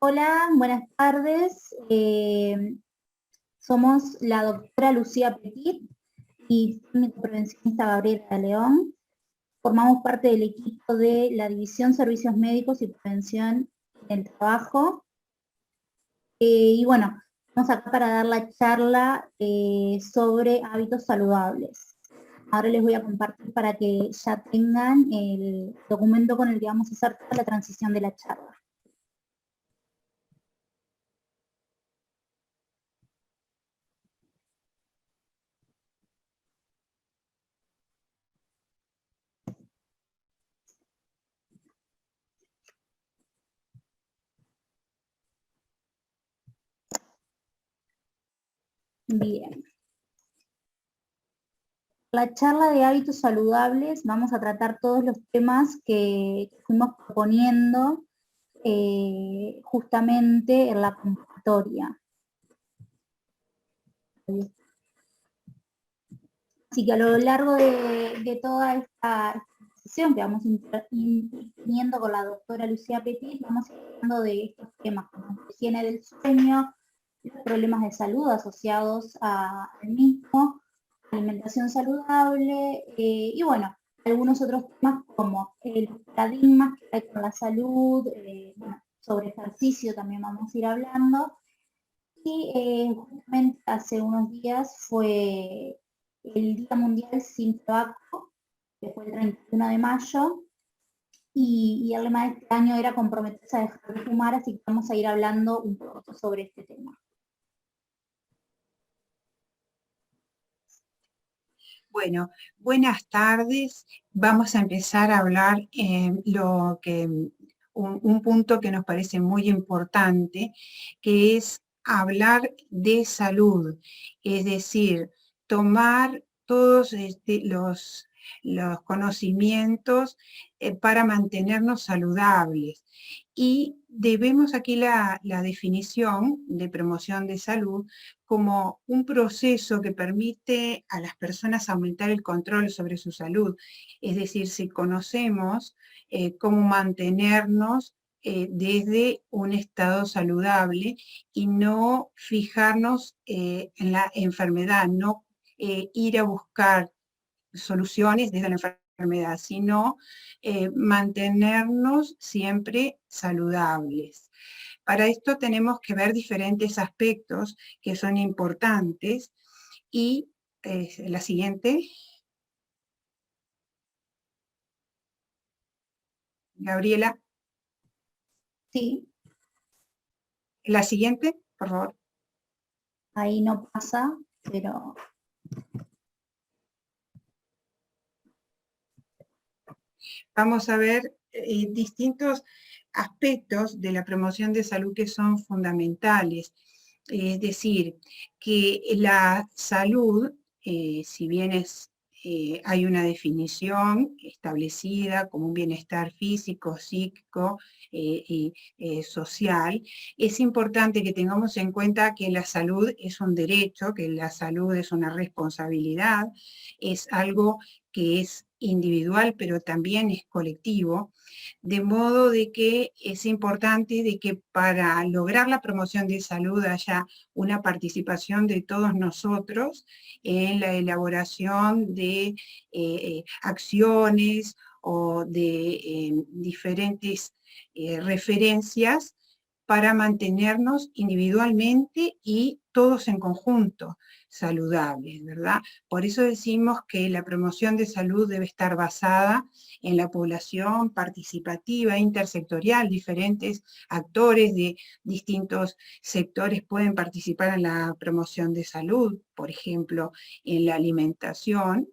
Hola, buenas tardes. Somos la doctora Lucía Petit y mi prevencionista Gabriela León. Formamos parte del equipo de la División Servicios Médicos y Prevención del Trabajo. Y bueno, estamos acá para dar la charla sobre hábitos saludables. Ahora les voy a compartir para que ya tengan el documento con el que vamos a hacer toda la transición de la charla. Bien. La charla de hábitos saludables vamos a tratar todos los temas que fuimos proponiendo justamente en la convocatoria. Así que a lo largo de toda esta sesión que vamos teniendo con la doctora Lucía Petit, vamos hablando de estos temas como higiene del sueño, los problemas de salud asociados al mismo, alimentación saludable, y bueno, algunos otros temas como los paradigmas que hay con la salud, bueno, sobre ejercicio también vamos a ir hablando. Y justamente hace unos días fue el Día Mundial sin Tabaco, que fue el 31 de mayo, y el lema de este año era comprometerse a dejar de fumar, así que vamos a ir hablando un poco sobre este tema. Bueno, buenas tardes. Vamos a empezar a hablar un punto que nos parece muy importante, que es hablar de salud, es decir, tomar todos los conocimientos para mantenernos saludables. Y debemos aquí la definición de promoción de salud como un proceso que permite a las personas aumentar el control sobre su salud. Es decir, si conocemos cómo mantenernos desde un estado saludable y no fijarnos en la enfermedad, no ir a buscar soluciones desde la enfermedad, sino mantenernos siempre saludables. Para esto tenemos que ver diferentes aspectos que son importantes y la siguiente. Gabriela. Sí. La siguiente, por favor. Ahí no pasa, pero... Vamos a ver distintos aspectos de la promoción de salud que son fundamentales. Es decir, que la salud, si bien hay una definición establecida como un bienestar físico, psíquico y social, es importante que tengamos en cuenta que la salud es un derecho, que la salud es una responsabilidad, es algo que es individual, pero también es colectivo, de modo de que es importante de que para lograr la promoción de salud haya una participación de todos nosotros en la elaboración de acciones o de diferentes referencias para mantenernos individualmente y todos en conjunto saludables, ¿verdad? Por eso decimos que la promoción de salud debe estar basada en la población participativa, intersectorial, diferentes actores de distintos sectores pueden participar en la promoción de salud, por ejemplo, en la alimentación.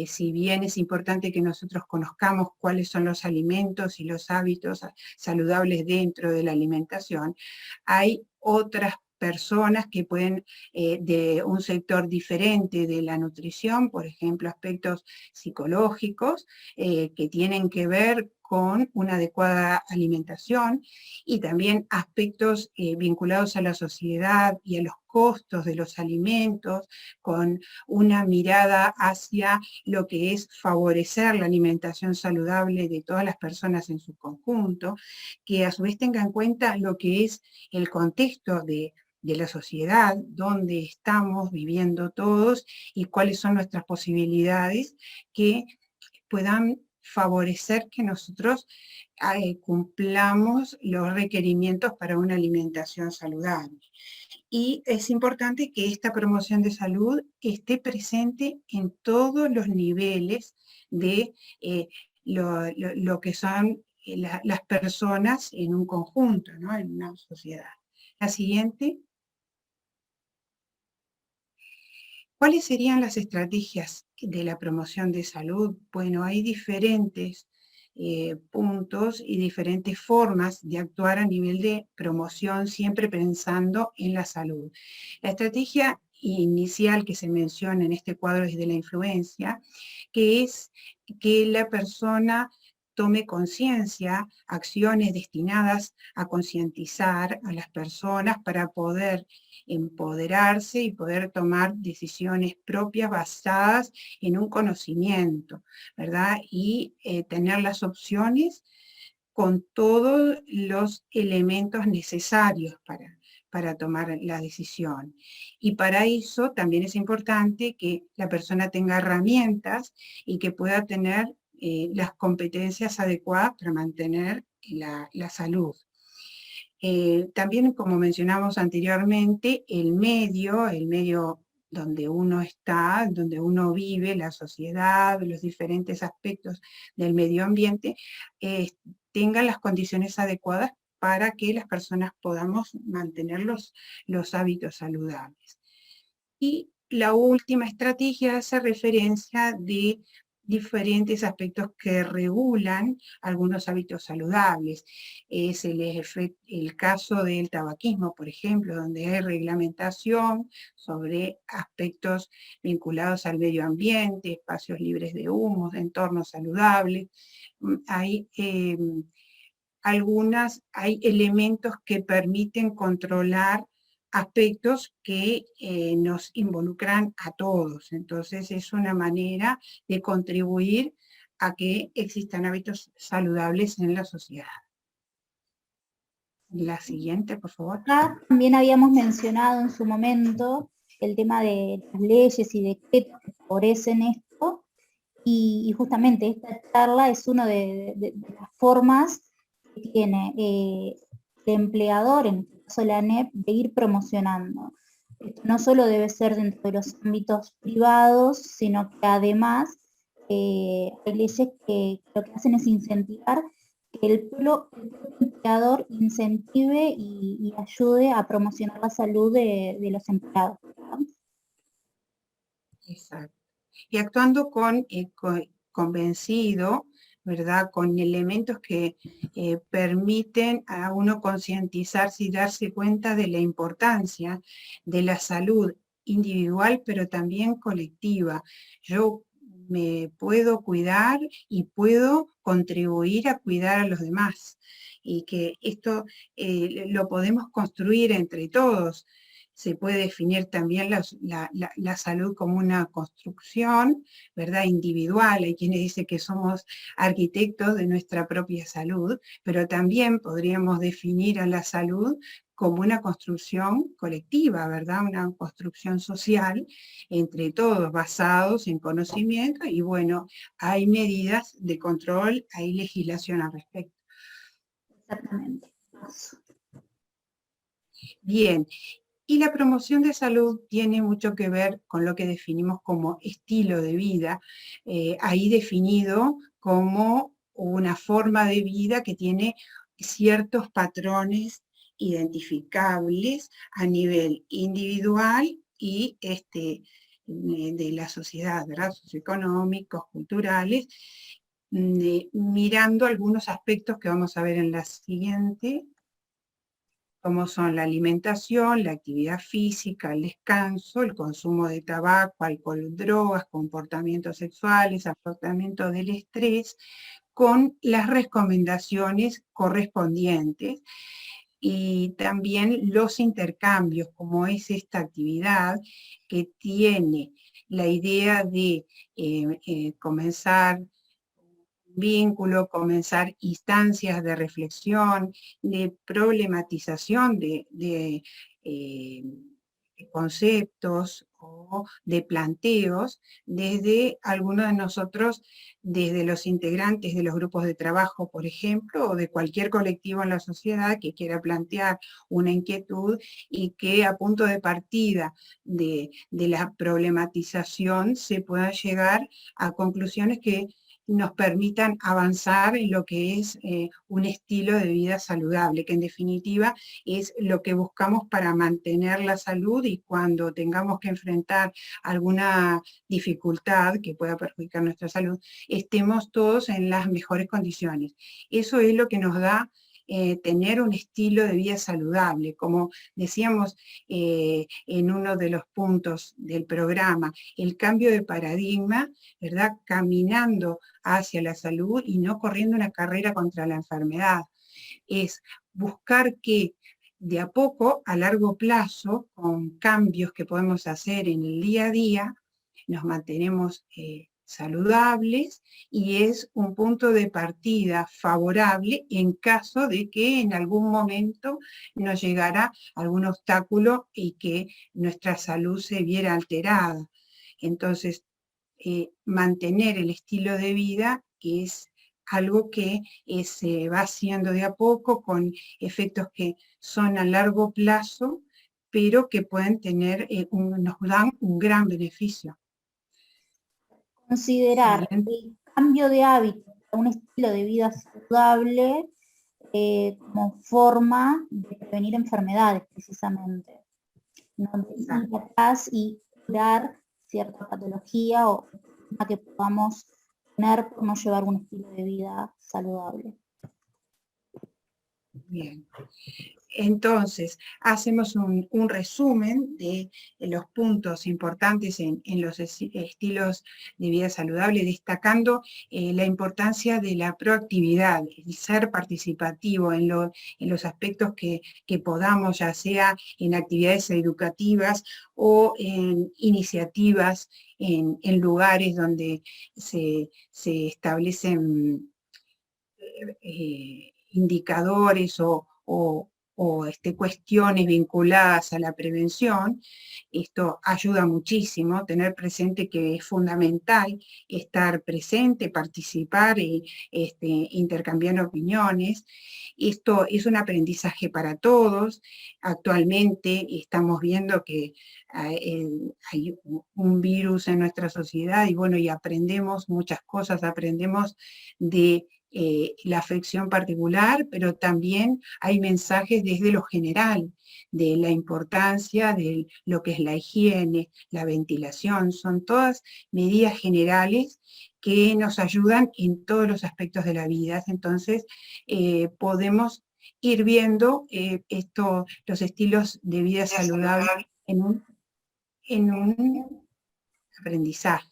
Si bien es importante que nosotros conozcamos cuáles son los alimentos y los hábitos saludables dentro de la alimentación, hay otras personas que pueden, de un sector diferente de la nutrición, por ejemplo, aspectos psicológicos, que tienen que ver con una adecuada alimentación y también aspectos vinculados a la sociedad y a los costos de los alimentos, con una mirada hacia lo que es favorecer la alimentación saludable de todas las personas en su conjunto, que a su vez tenga en cuenta lo que es el contexto de la sociedad, donde estamos viviendo todos y cuáles son nuestras posibilidades que puedan favorecer que nosotros cumplamos los requerimientos para una alimentación saludable. Y es importante que esta promoción de salud esté presente en todos los niveles de lo que son las personas en un conjunto, ¿no? En una sociedad. La siguiente. ¿Cuáles serían las estrategias de la promoción de salud? Bueno, hay diferentes puntos y diferentes formas de actuar a nivel de promoción, siempre pensando en la salud. La estrategia inicial que se menciona en este cuadro es de la influencia, que es que la persona tome conciencia, acciones destinadas a concientizar a las personas para poder empoderarse y poder tomar decisiones propias basadas en un conocimiento, ¿verdad? Y tener las opciones con todos los elementos necesarios para tomar la decisión. Y para eso también es importante que la persona tenga herramientas y que pueda tener las competencias adecuadas para mantener la salud. También, como mencionamos anteriormente, el medio donde uno está, donde uno vive, la sociedad, los diferentes aspectos del medio ambiente, tengan las condiciones adecuadas para que las personas podamos mantener los hábitos saludables. Y la última estrategia hace referencia de diferentes aspectos que regulan algunos hábitos saludables. Es el caso del tabaquismo, por ejemplo, donde hay reglamentación sobre aspectos vinculados al medio ambiente, espacios libres de humos, entornos saludables. Hay hay elementos que permiten controlar aspectos que nos involucran a todos. Entonces es una manera de contribuir a que existan hábitos saludables en la sociedad. La siguiente, por favor. Acá también habíamos mencionado en su momento el tema de las leyes y decretos que favorecen esto, y justamente esta charla es una de las formas que tiene el empleador, en este caso la ANEP, de ir promocionando. Esto no solo debe ser dentro de los ámbitos privados, sino que además hay leyes que lo que hacen es incentivar que el propio empleador incentive y ayude a promocionar la salud de los empleados, ¿verdad? Exacto. Y actuando convencido, ¿verdad? Con elementos que permiten a uno concientizarse y darse cuenta de la importancia de la salud individual, pero también colectiva. Yo me puedo cuidar y puedo contribuir a cuidar a los demás. Y que esto lo podemos construir entre todos. Se puede definir también la salud como una construcción, ¿verdad? Individual. Hay quienes dicen que somos arquitectos de nuestra propia salud, pero también podríamos definir a la salud como una construcción colectiva, ¿verdad? Una construcción social entre todos, basados en conocimiento, y bueno, hay medidas de control, hay legislación al respecto. Exactamente. Bien. Y la promoción de salud tiene mucho que ver con lo que definimos como estilo de vida, ahí definido como una forma de vida que tiene ciertos patrones identificables a nivel individual y de la sociedad, ¿verdad? Socioeconómicos, culturales, mirando algunos aspectos que vamos a ver en la siguiente, como son la alimentación, la actividad física, el descanso, el consumo de tabaco, alcohol, drogas, comportamientos sexuales, afrontamiento del estrés, con las recomendaciones correspondientes y también los intercambios, como es esta actividad que tiene la idea de comenzar vínculo, comenzar instancias de reflexión, de problematización eh, de conceptos o de planteos desde algunos de nosotros, desde los integrantes de los grupos de trabajo, por ejemplo, o de cualquier colectivo en la sociedad que quiera plantear una inquietud y que a punto de partida de la problematización se pueda llegar a conclusiones que nos permitan avanzar en lo que es un estilo de vida saludable, que en definitiva es lo que buscamos para mantener la salud y cuando tengamos que enfrentar alguna dificultad que pueda perjudicar nuestra salud, estemos todos en las mejores condiciones. Eso es lo que nos da tener un estilo de vida saludable. Como decíamos en uno de los puntos del programa, el cambio de paradigma, ¿verdad? Caminando hacia la salud y no corriendo una carrera contra la enfermedad. Es buscar que de a poco, a largo plazo, con cambios que podemos hacer en el día a día, nos mantenemos saludables y es un punto de partida favorable en caso de que en algún momento nos llegara algún obstáculo y que nuestra salud se viera alterada. Entonces, mantener el estilo de vida es algo que se va haciendo de a poco con efectos que son a largo plazo, pero que pueden tener, nos dan un gran beneficio. Considerar Siguiente. el cambio de hábito a un estilo de vida saludable como forma de prevenir enfermedades, precisamente. ¿No? Ir atrás y curar cierta patología o que podamos tener por no llevar un estilo de vida saludable. Bien. Entonces, hacemos un resumen de los puntos importantes en los estilos de vida saludable, destacando la importancia de la proactividad, el ser participativo en los aspectos que podamos, ya sea en actividades educativas o en iniciativas en lugares donde se establecen indicadores o cuestiones vinculadas a la prevención. Esto ayuda muchísimo, tener presente que es fundamental estar presente, participar y intercambiar opiniones. Esto es un aprendizaje para todos. Actualmente estamos viendo que hay un virus en nuestra sociedad y bueno, y aprendemos muchas cosas, aprendemos de la afección particular, pero también hay mensajes desde lo general, de la importancia de lo que es la higiene, la ventilación, son todas medidas generales que nos ayudan en todos los aspectos de la vida. Entonces, podemos ir viendo los estilos de vida saludable en un aprendizaje.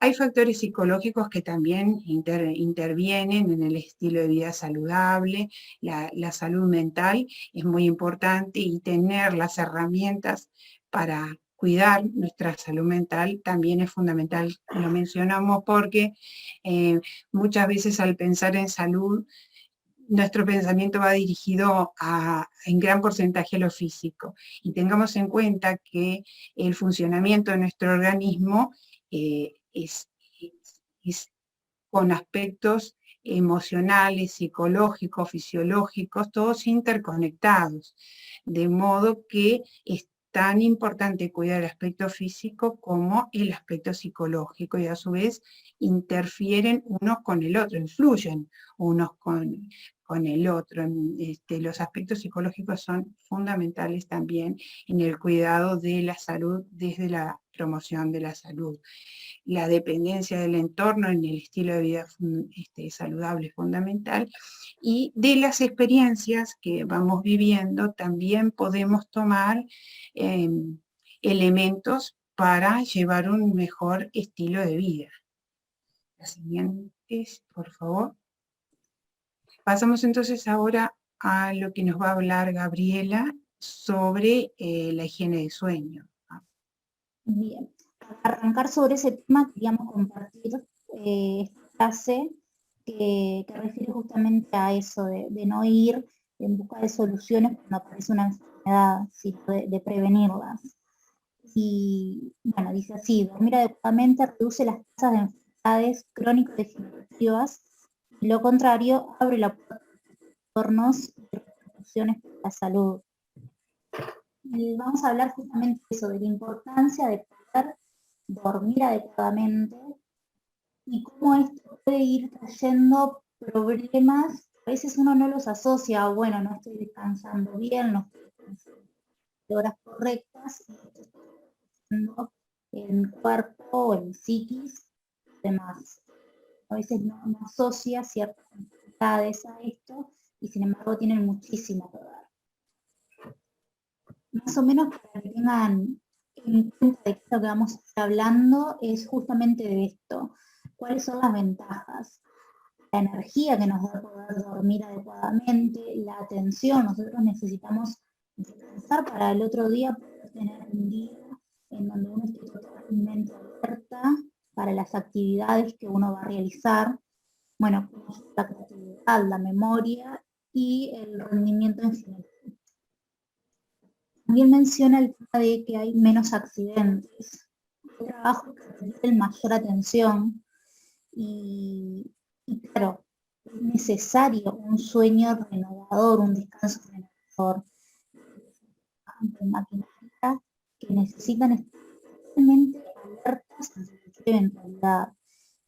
Hay factores psicológicos que también intervienen en el estilo de vida saludable, la salud mental es muy importante y tener las herramientas para cuidar nuestra salud mental también es fundamental. Lo mencionamos porque muchas veces al pensar en salud, nuestro pensamiento va dirigido en gran porcentaje a lo físico. Y tengamos en cuenta que el funcionamiento de nuestro organismo es con aspectos emocionales, psicológicos, fisiológicos, todos interconectados, de modo que es tan importante cuidar el aspecto físico como el aspecto psicológico y a su vez interfieren unos con el otro, influyen unos con el otro. Los aspectos psicológicos son fundamentales también en el cuidado de la salud desde la promoción de la salud. La dependencia del entorno en el estilo de vida saludable es fundamental y de las experiencias que vamos viviendo también podemos tomar elementos para llevar un mejor estilo de vida. Las siguientes, por favor. Pasamos entonces ahora a lo que nos va a hablar Gabriela sobre la higiene de sueño. Bien, para arrancar sobre ese tema queríamos compartir esta frase que refiere justamente a eso, de no ir en busca de soluciones cuando aparece una enfermedad, sino de prevenirlas. Y bueno, dice así: dormir adecuadamente reduce las tasas de enfermedades crónico-degenerativas, y lo contrario, abre la puerta a trastornos y repercusiones para la salud. Y vamos a hablar justamente de eso, de la importancia de poder dormir adecuadamente y cómo esto puede ir trayendo problemas. A veces uno no los asocia, bueno, no estoy descansando bien, no estoy descansando de horas correctas, y esto está afectando el cuerpo, el psiquis y demás. A veces no asocia ciertas enfermedades a esto, y sin embargo tienen muchísimo que ver. Más o menos para que tengan en cuenta de qué es lo que vamos a estar hablando, es justamente de esto. ¿Cuáles son las ventajas? La energía que nos da poder dormir adecuadamente, la atención. Nosotros necesitamos descansar para el otro día poder tener un día en donde uno esté totalmente alerta para las actividades que uno va a realizar. Bueno, la creatividad, la memoria y el rendimiento en general. También menciona el tema de que hay menos accidentes, trabajo que requieren mayor atención, y claro, es necesario un sueño renovador, un descanso renovador. Hay maquinaria que necesitan estar totalmente alertas ante cualquier eventualidad.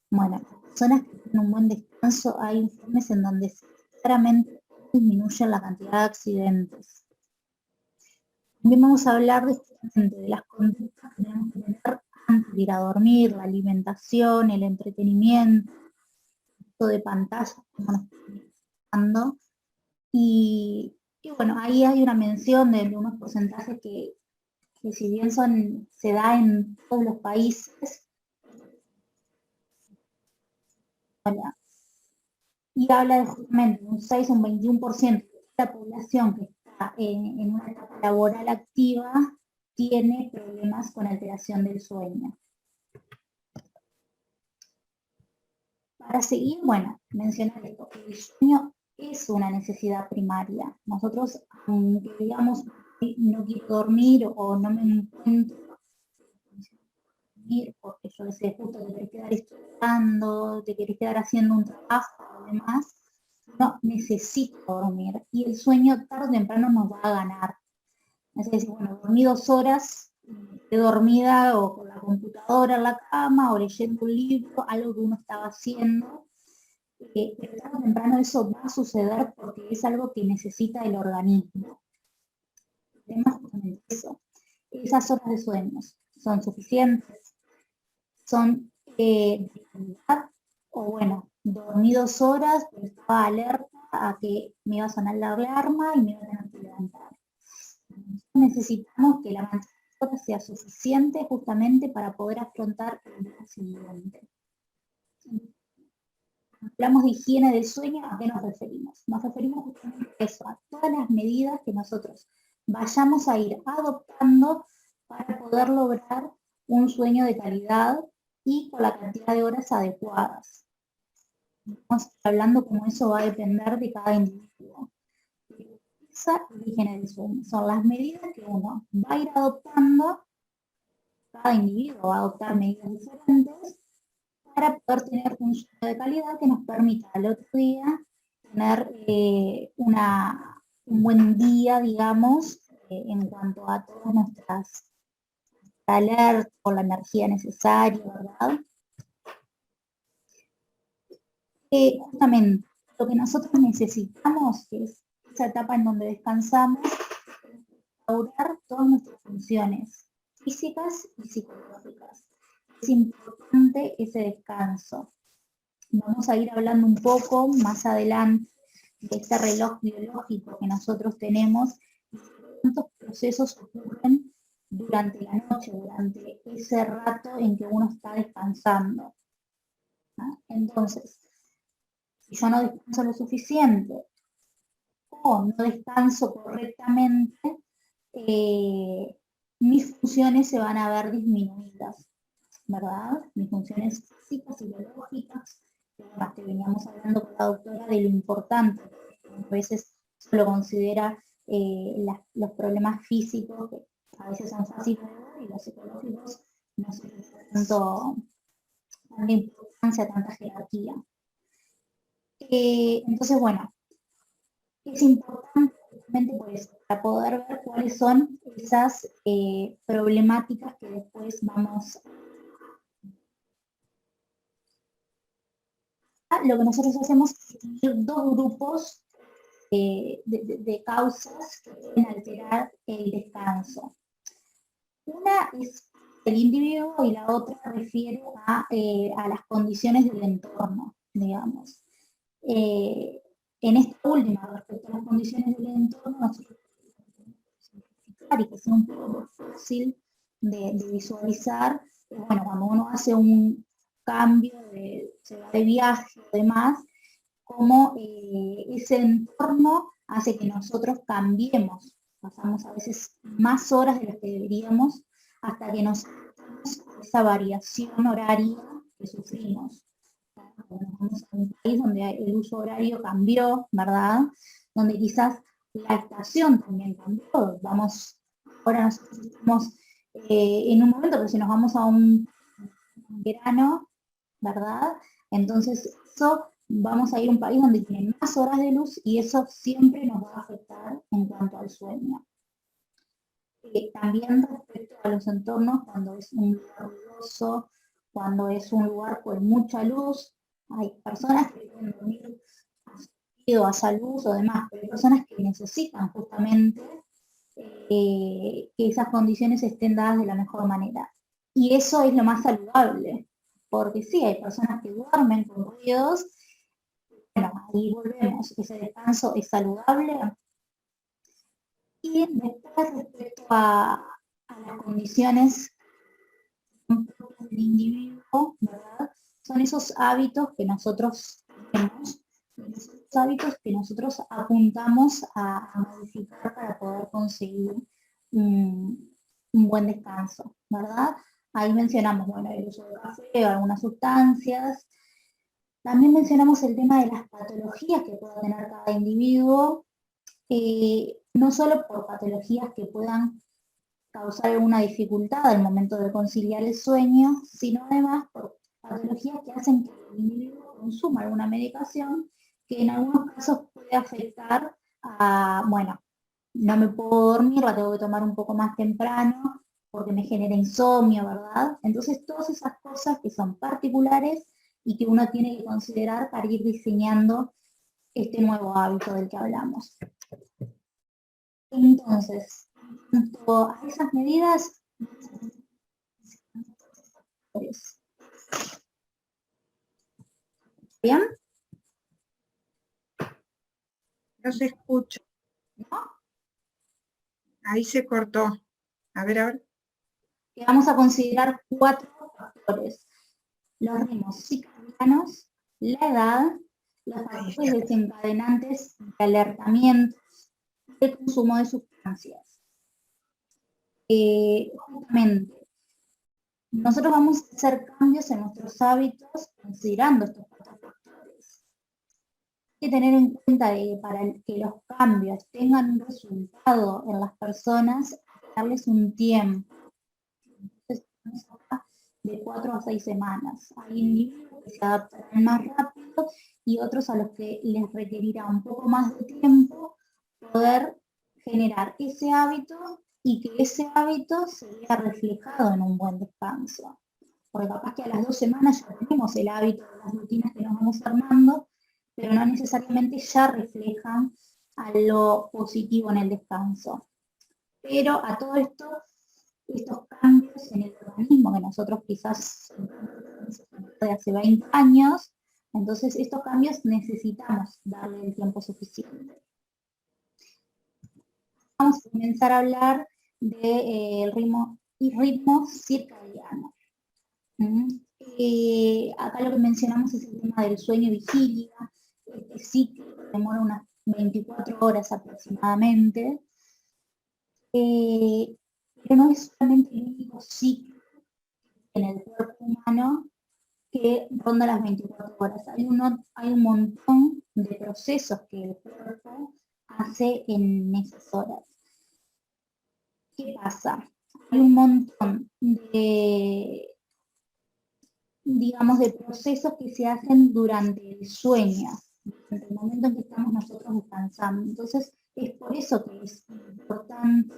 Bueno, las personas que tienen un buen descanso, hay informes en donde claramente disminuye la cantidad de accidentes. También vamos a hablar de las conductas que tenemos que tener antes de ir a dormir, la alimentación, el entretenimiento, de pantalla, como nos estamos dando. Y bueno, ahí hay una mención de unos porcentajes que si bien se da en todos los países, y habla de justamente un 6 o un 21% de la población que está en una etapa laboral activa tiene problemas con alteración del sueño. Para seguir, bueno, mencionar esto, el sueño es una necesidad primaria. Nosotros, aunque digamos, no quiero dormir o no me encuentro dormir porque yo sé, justo te querés quedar estudiando, te querés quedar haciendo un trabajo o demás, no, necesito dormir. Y el sueño tarde o temprano nos va a ganar. Es decir, bueno, dormí 2 horas, de dormida o con la computadora en la cama o leyendo un libro, algo que uno estaba haciendo. Pero tarde o temprano eso va a suceder porque es algo que necesita el organismo. Tenemos justamente eso. Esas horas de sueños son suficientes, son de calidad, o bueno, dormí 2 horas, pero estaba alerta a que me iba a sonar la alarma y me iba a tener que levantar. Necesitamos que la cantidad de horas sea suficiente justamente para poder afrontar el día siguiente. Hablamos de higiene del sueño, ¿a qué nos referimos? Nos referimos justamente a eso, a todas las medidas que nosotros vayamos a ir adoptando para poder lograr un sueño de calidad y con la cantidad de horas adecuadas. Estamos hablando cómo eso va a depender de cada individuo. Esa es la higiene del sueño. Son las medidas que uno va a ir adoptando, cada individuo va a adoptar medidas diferentes para poder tener un sueño de calidad que nos permita al otro día tener un buen día, digamos, en cuanto a todas nuestras alertas, con la energía necesaria, ¿verdad? Justamente lo que nosotros necesitamos, que es esa etapa en donde descansamos, restaurar todas nuestras funciones físicas y psicológicas. Es importante ese descanso. Vamos a ir hablando un poco más adelante de este reloj biológico que nosotros tenemos y cuántos procesos ocurren durante la noche, durante ese rato en que uno está descansando. Entonces, si yo no descanso lo suficiente o no descanso correctamente, mis funciones se van a ver disminuidas, ¿verdad? Mis funciones físicas y biológicas, que además que veníamos hablando con la doctora de lo importante, a veces solo considera los problemas físicos, que a veces son fáciles de ver, y los psicológicos no se les da tanta importancia, tanta jerarquía. Entonces, bueno, es importante justamente por eso, para poder ver cuáles son esas problemáticas que después vamos a... Lo que nosotros hacemos es distinguir dos grupos de causas que pueden alterar el descanso. Una es el individuo y la otra refiere a las condiciones del entorno, digamos. En esta última, respecto a las condiciones del entorno, nosotros y que sea un poco fácil de visualizar, bueno, cuando uno hace un cambio se va de viaje o demás, cómo ese entorno hace que nosotros cambiemos. Pasamos a veces más horas de las que deberíamos hasta que nos esa variación horaria que sufrimos. Vamos a un país donde el uso horario cambió, ¿verdad? Donde quizás la estación también cambió. Ahora nosotros estamos en un momento que si nos vamos a un verano, ¿verdad? Entonces vamos a ir a un país donde tiene más horas de luz y eso siempre nos va a afectar en cuanto al sueño. También respecto a los entornos, cuando es un lugar ruidoso, cuando es un lugar con mucha luz, hay personas que pueden dormir debido a esa luz o demás, pero hay personas que necesitan justamente que esas condiciones estén dadas de la mejor manera. Y eso es lo más saludable, porque sí, hay personas que duermen con ruidos, bueno, ahí volvemos, ese descanso es saludable. Y después respecto a las condiciones del individuo, ¿verdad? Son esos hábitos que nosotros tenemos, esos hábitos que nosotros apuntamos a modificar para poder conseguir un buen descanso, ¿verdad? Ahí mencionamos, bueno, el uso de café o algunas sustancias. También mencionamos el tema de las patologías que pueda tener cada individuo, no solo por patologías que puedan causar alguna dificultad al momento de conciliar el sueño, sino además por patologías que hacen que el individuo consuma alguna medicación que en algunos casos puede afectar a, bueno, no me puedo dormir, la tengo que tomar un poco más temprano porque me genera insomnio, ¿verdad? Entonces todas esas cosas que son particulares y que uno tiene que considerar para ir diseñando este nuevo hábito del que hablamos. Entonces, junto a esas medidas, ¿bien? No se escucha. ¿No? Ahí se cortó. A ver. Que vamos a considerar 4 factores: los ritmos circadianos, la edad, los factores desencadenantes de alertamiento, el consumo de sustancias. Justamente, nosotros vamos a hacer cambios en nuestros hábitos considerando estos 4 factores. Hay que tener en cuenta que para que los cambios tengan un resultado en las personas, darles un tiempo. Entonces, de 4 a 6 semanas. Hay individuos que se adaptarán más rápido y otros a los que les requerirá un poco más de tiempo poder generar ese hábito y que ese hábito se vea reflejado en un buen descanso. Porque capaz que a las 2 semanas ya tenemos el hábito de las rutinas que nos vamos armando, pero no necesariamente ya reflejan a lo positivo en el descanso. Pero a todo esto, estos cambios en el organismo que nosotros quizás de hace 20 años, entonces estos cambios necesitamos darle el tiempo suficiente. Vamos a comenzar a hablar del ritmo circadiano. Acá lo que mencionamos es el tema del sueño-vigilia. Este ciclo demora unas 24 horas aproximadamente, pero no es solamente el único ciclo en el cuerpo humano que ronda las 24 horas. Hay un montón de procesos que el cuerpo hace en esas horas. ¿Qué pasa? Hay un montón de, digamos, de procesos que se hacen durante el sueño, durante el momento en que estamos nosotros descansando. Entonces, es por eso que es importante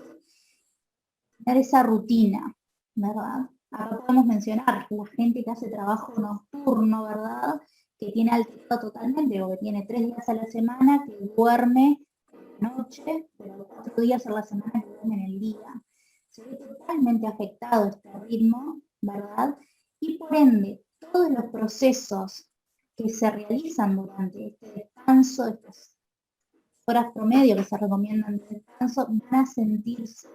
tener esa rutina, ¿verdad? Acá podemos mencionar la gente que hace trabajo nocturno, ¿verdad? Que tiene alterado totalmente, o que tiene 3 días a la semana, que duerme de noche, pero 4 días a la semana que duerme en el día. Se ve totalmente afectado este ritmo, ¿verdad? Y por ende, todos los procesos que se realizan durante este descanso, estas horas promedio que se recomiendan de descanso, van a sentirse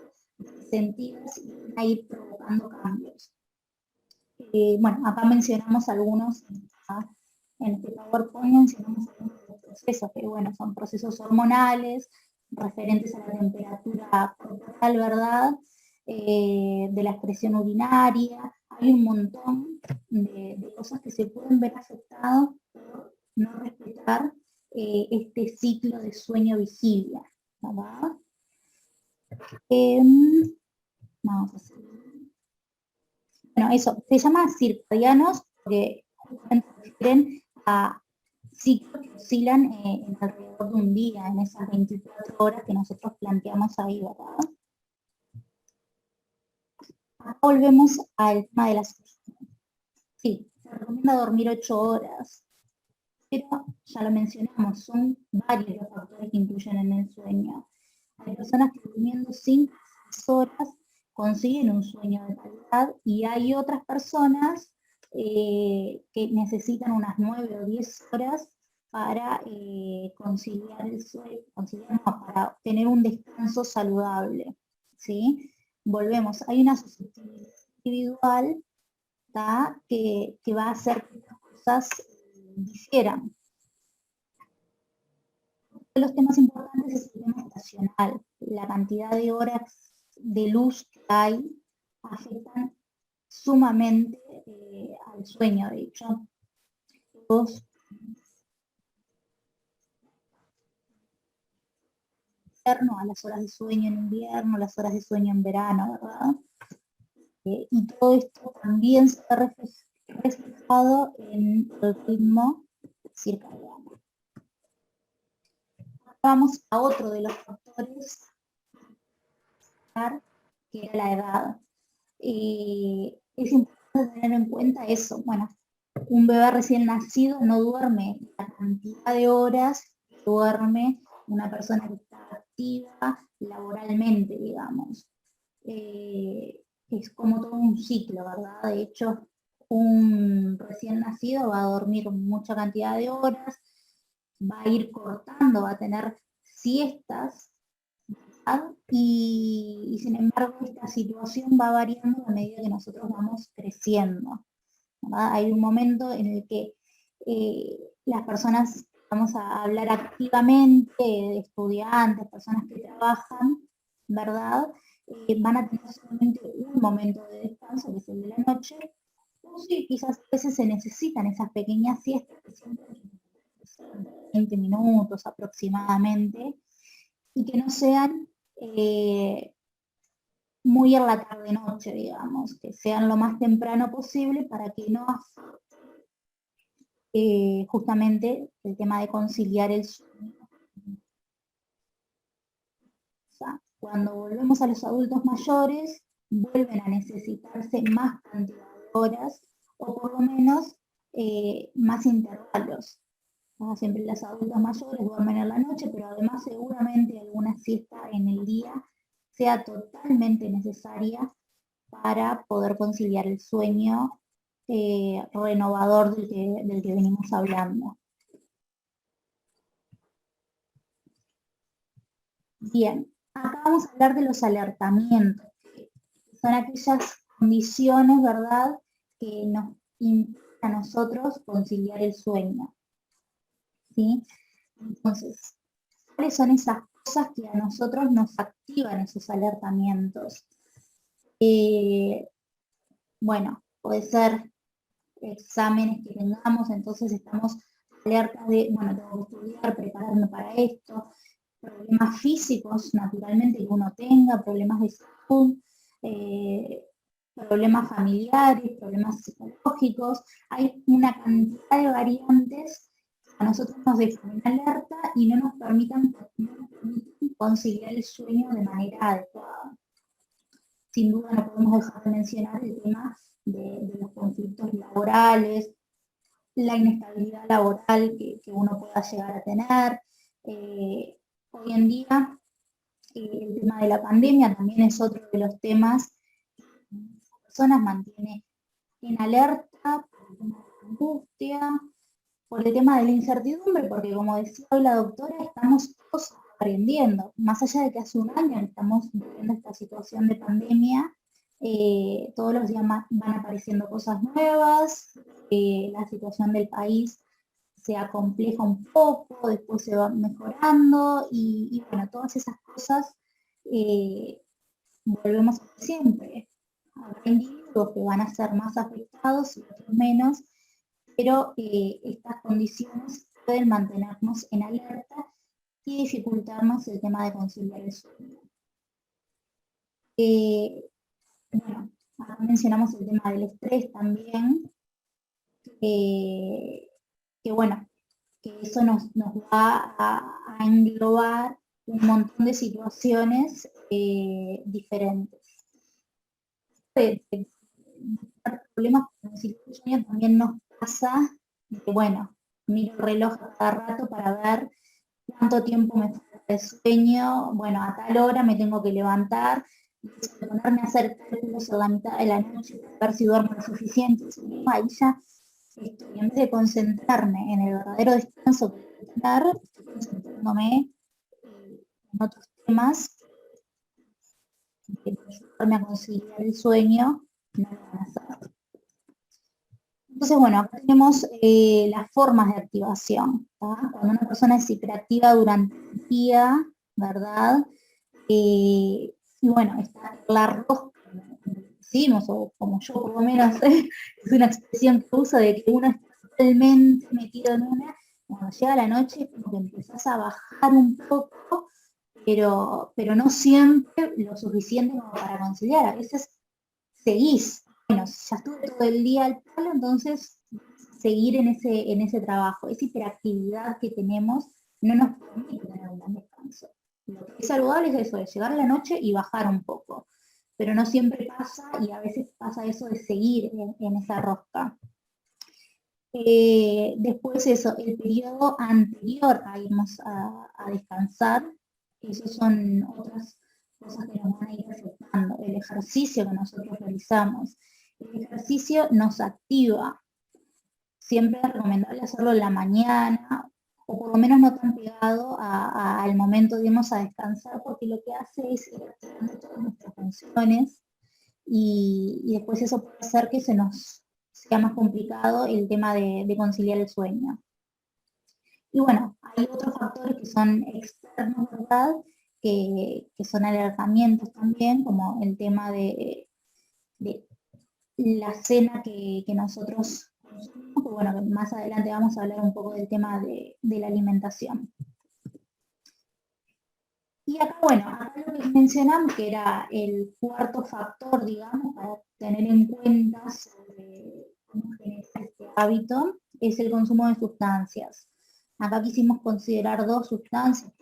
sentidas y van a ir provocando cambios. Bueno, acá mencionamos algunos, en este PowerPoint mencionamos algunos de los procesos, que bueno, son procesos hormonales, referentes a la temperatura corporal, ¿verdad? De la excreción urinaria, hay un montón de cosas que se pueden ver afectadas por no respetar este ciclo de sueño-vigilia, ¿verdad? Vamos a hacer. Bueno, eso, se llama circadianos porque justamente refieren a ciclos que oscilan en alrededor de un día, en esas 24 horas que nosotros planteamos ahí, ¿verdad? Acá volvemos al tema de las... Sí, se recomienda dormir 8 horas, pero ya lo mencionamos, son varios los factores que influyen en el sueño. Hay personas que durmiendo 5 horas consiguen un sueño de calidad y hay otras personas que necesitan unas 9 o 10 horas para conciliar el sueño, para tener un descanso saludable, ¿sí? Volvemos, hay una susceptibilidad individual que va a hacer que las cosas difieran. De los temas importantes es el tema estacional. La cantidad de horas de luz que hay afectan sumamente al sueño. De hecho, a las horas de sueño en invierno, las horas de sueño en verano, ¿verdad? Y todo esto también se ve reflejado en el ritmo circadiano. Vamos a otro de los factores, que era la edad. Es importante tener en cuenta eso. Bueno, un bebé recién nacido no duerme la cantidad de horas que duerme una persona que está activa laboralmente, digamos. Es como todo un ciclo, ¿verdad? De hecho, un recién nacido va a dormir mucha cantidad de horas, va a ir cortando, va a tener siestas, y sin embargo esta situación va variando a medida que nosotros vamos creciendo, ¿verdad? Hay un momento en el que las personas, vamos a hablar activamente de estudiantes, personas que trabajan, ¿verdad? Van a tener solamente un momento de descanso, que es el de la noche, o sí, quizás a veces se necesitan esas pequeñas siestas que siempre 20 minutos aproximadamente, y que no sean muy en la tarde-noche, digamos, que sean lo más temprano posible para que no afecte justamente el tema de conciliar el sueño. O sea, cuando volvemos a los adultos mayores, vuelven a necesitarse más cantidad de horas, o por lo menos más intervalos. ¿No? Siempre los adultos mayores duermen en la noche, pero además seguramente alguna siesta en el día sea totalmente necesaria para poder conciliar el sueño renovador del que venimos hablando. Bien, acá vamos a hablar de los alertamientos, que son aquellas condiciones, ¿verdad?, que nos impide a nosotros conciliar el sueño, ¿sí? Entonces, ¿cuáles son esas cosas que a nosotros nos activan esos alertamientos? Bueno, puede ser exámenes que tengamos, entonces estamos alerta de, bueno, tengo que estudiar, prepararme para esto, problemas físicos, naturalmente, que uno tenga, problemas de salud, problemas familiares, problemas psicológicos. Hay una cantidad de variantes que a nosotros nos dejan en alerta y no nos permiten conciliar el sueño de manera adecuada. Sin duda no podemos dejar de mencionar el tema de los conflictos laborales, la inestabilidad laboral que uno pueda llegar a tener. Hoy en día el tema de la pandemia también es otro de los temas que las personas mantiene en alerta por el tema de la angustia, por el tema de la incertidumbre, porque como decía hoy la doctora, estamos todos aprendiendo, más allá de que hace un año estamos viviendo esta situación de pandemia, todos los días van apareciendo cosas nuevas, la situación del país se acompleja un poco, después se va mejorando y bueno, todas esas cosas volvemos a siempre. Habrá individuos que van a ser más afectados y otros menos, pero estas condiciones pueden mantenernos en alerta y dificultarnos el tema de conciliar el sueño. Bueno, acá mencionamos el tema del estrés también, que bueno, que eso nos va a englobar un montón de situaciones diferentes. Problemas con el sueño también nos pasa que, bueno, miro el reloj cada rato para ver cuánto tiempo me falta de sueño, bueno, a tal hora me tengo que levantar, ponerme a hacer cálculos a la mitad de la noche, para ver si duermo lo suficiente, ahí ya estoy, en vez de concentrarme en el verdadero descanso que tengo que dar, estoy concentrándome en otros temas que para ayudarme a conciliar el sueño, no lo van a hacer. Entonces, bueno, acá tenemos las formas de activación. ¿tá? Cuando una persona es hiperactiva durante el día, ¿verdad? Y bueno, está la rosca, como decimos, o como yo por lo menos, es una expresión que uso de que uno está totalmente metido en una, cuando llega la noche como que empezás a bajar un poco, pero no siempre lo suficiente como para conciliar. A veces seguís, bueno, ya estuve todo el día al palo, entonces seguir en ese trabajo, esa hiperactividad que tenemos no nos permite tener un buen descanso. Lo que es saludable es eso, de llegar a la noche y bajar un poco, pero no siempre pasa y a veces pasa eso de seguir en esa rosca. Después eso, el periodo anterior a irnos a descansar, esos son otras cosas que nos van a ir afectando. El ejercicio que nosotros realizamos. El ejercicio nos activa. Siempre es recomendable hacerlo en la mañana, o por lo menos no tan pegado al momento de irnos a descansar, porque lo que hace es ir activando todas nuestras funciones y después eso puede hacer que se nos sea más complicado el tema de conciliar el sueño. Y bueno, hay otros factores que son externos, ¿verdad? Que son alertamientos también, como el tema de la cena que nosotros consumimos, que bueno, más adelante vamos a hablar un poco del tema de la alimentación. Y acá, bueno, acá lo que mencionamos, que era el cuarto factor, digamos, para tener en cuenta sobre cómo generar este hábito, es el consumo de sustancias. Acá quisimos considerar dos sustancias,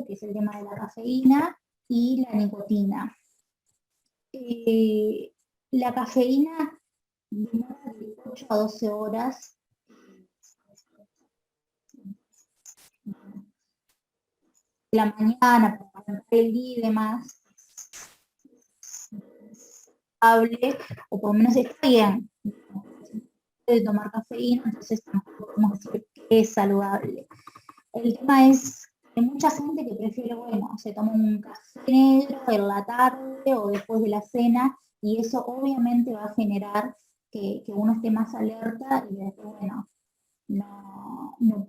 que es el tema de la cafeína y la nicotina. La cafeína demora de 8 a 12 horas de la mañana para arrancar el día y demás, hable, o por lo menos está bien de tomar cafeína, entonces tampoco podemos decir que es saludable. El tema es Hay mucha gente que prefiere, bueno, se toma un café negro en la tarde o después de la cena, y eso obviamente va a generar que uno esté más alerta y después, bueno, no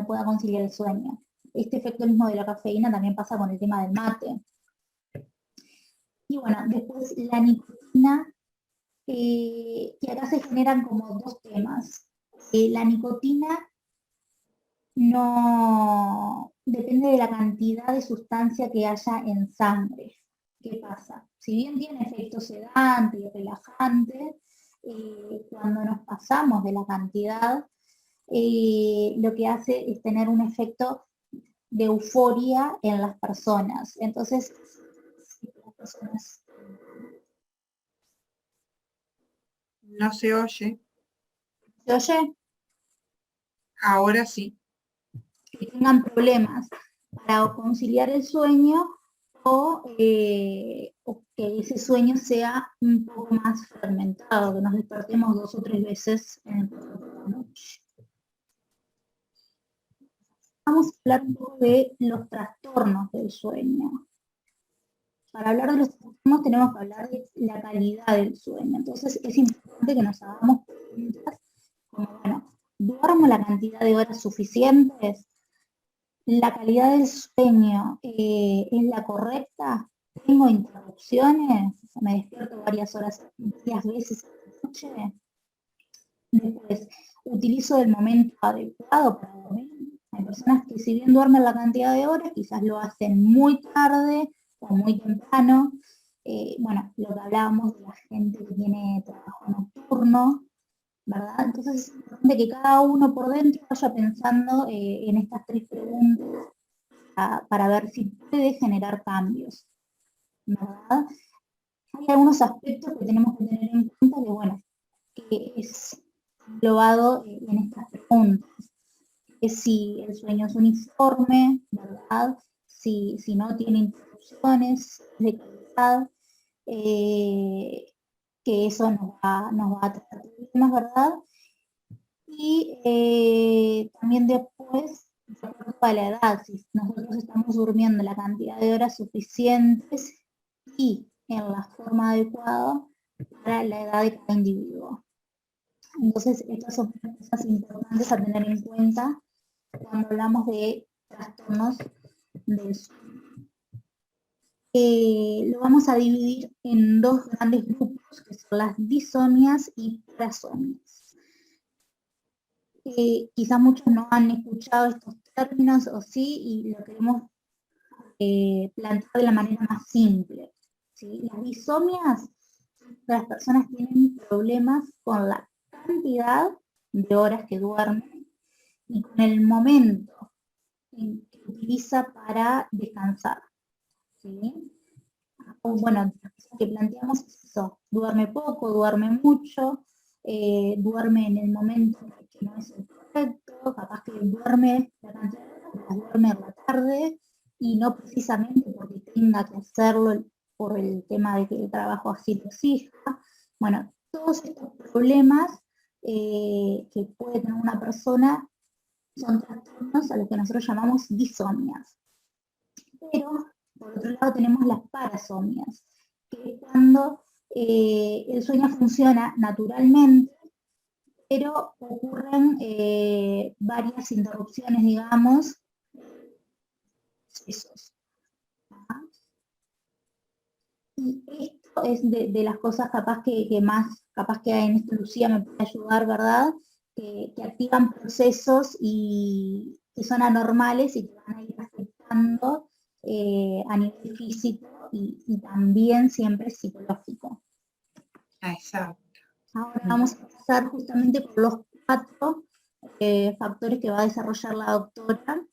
pueda conciliar el sueño. Este efecto mismo de la cafeína también pasa con el tema del mate. Y bueno, después la nicotina, que acá se generan como dos temas. La nicotina no depende de la cantidad de sustancia que haya en sangre. ¿Qué pasa? Si bien tiene efecto sedante y relajante, cuando nos pasamos de la cantidad, lo que hace es tener un efecto de euforia en las personas. Entonces, si las personas... No se oye. ¿Se oye? Ahora sí. Que tengan problemas para conciliar el sueño o que ese sueño sea un poco más fragmentado, que nos despertemos 2 o 3 veces en el curso de la noche. Vamos a hablar un poco de los trastornos del sueño. Para hablar de los trastornos tenemos que hablar de la calidad del sueño. Entonces es importante que nos hagamos preguntas como, bueno, ¿duermo la cantidad de horas suficientes? ¿La calidad del sueño es la correcta? ¿Tengo interrupciones? ¿Me despierto varias horas, varias veces a la noche? Después, ¿utilizo el momento adecuado para dormir? Hay personas que si bien duermen la cantidad de horas, quizás lo hacen muy tarde o muy temprano. Bueno, lo que hablábamos de la gente que tiene trabajo nocturno, ¿verdad? Entonces es importante que cada uno por dentro vaya pensando en estas 3 preguntas para ver si puede generar cambios, ¿verdad? Hay algunos aspectos que tenemos que tener en cuenta que, bueno, que es englobado en estas preguntas. Es si el sueño es uniforme, ¿verdad? Si no tiene interrupciones de calidad, que eso nos va a traer problemas, ¿verdad? Y también después, de acuerdo a la edad, si nosotros estamos durmiendo la cantidad de horas suficientes y en la forma adecuada para la edad de cada individuo. Entonces, estas son cosas importantes a tener en cuenta cuando hablamos de trastornos del sueño. Lo vamos a dividir en 2 grandes grupos, que son las disonias y parasonias. Quizás muchos no han escuchado estos términos o sí, y lo queremos plantear de la manera más simple. ¿Sí? Las disomias, las personas tienen problemas con la cantidad de horas que duermen y con el momento que utiliza para descansar. ¿Sí? Bueno, lo que planteamos es eso, duerme poco, duerme mucho, duerme en el momento que no es el correcto, capaz que duerme la cantidad de horas, duerme en la tarde, y no precisamente porque tenga que hacerlo por el tema de que el trabajo así lo exija. Bueno, todos estos problemas que puede tener una persona son trastornos a los que nosotros llamamos disonias. Pero, por otro lado, tenemos las parasomias, que es cuando el sueño funciona naturalmente, pero ocurren varias interrupciones, digamos, esos. Y esto es de las cosas capaz que más, capaz que en esto Lucía me puede ayudar, ¿verdad? Que activan procesos y que son anormales y que van a ir afectando a nivel físico y también siempre psicológico. Exacto. Ahora vamos a pasar justamente por los 4 factores que va a desarrollar la doctora,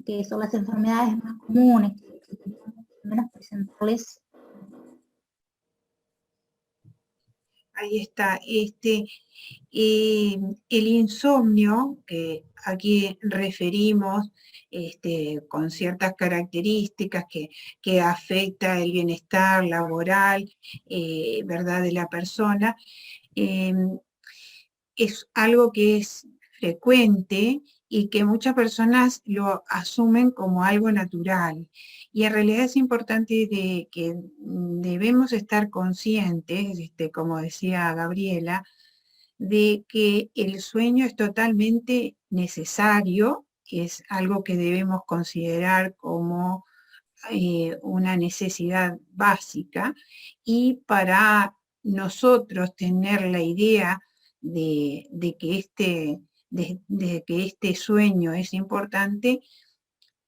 que son las enfermedades más comunes, que queríamos al menos presentarles. Ahí está. El insomnio, que aquí referimos con ciertas características que afecta el bienestar laboral, ¿verdad?, de la persona, es algo que es frecuente y que muchas personas lo asumen como algo natural. Y en realidad es importante de que debemos estar conscientes, como decía Gabriela, de que el sueño es totalmente necesario, es algo que debemos considerar como una necesidad básica, y para nosotros tener la idea de que de que este sueño es importante,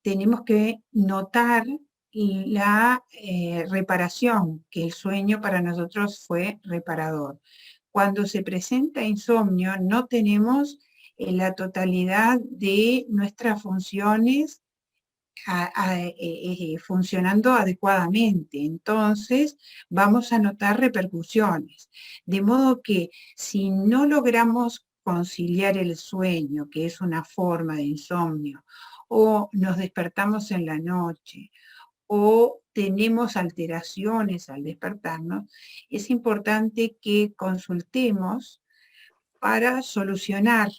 tenemos que notar la reparación, que el sueño para nosotros fue reparador. Cuando se presenta insomnio, no tenemos la totalidad de nuestras funciones funcionando adecuadamente. Entonces, vamos a notar repercusiones. De modo que si no logramos conciliar el sueño, que es una forma de insomnio, o nos despertamos en la noche, o tenemos alteraciones al despertarnos, es importante que consultemos para solucionar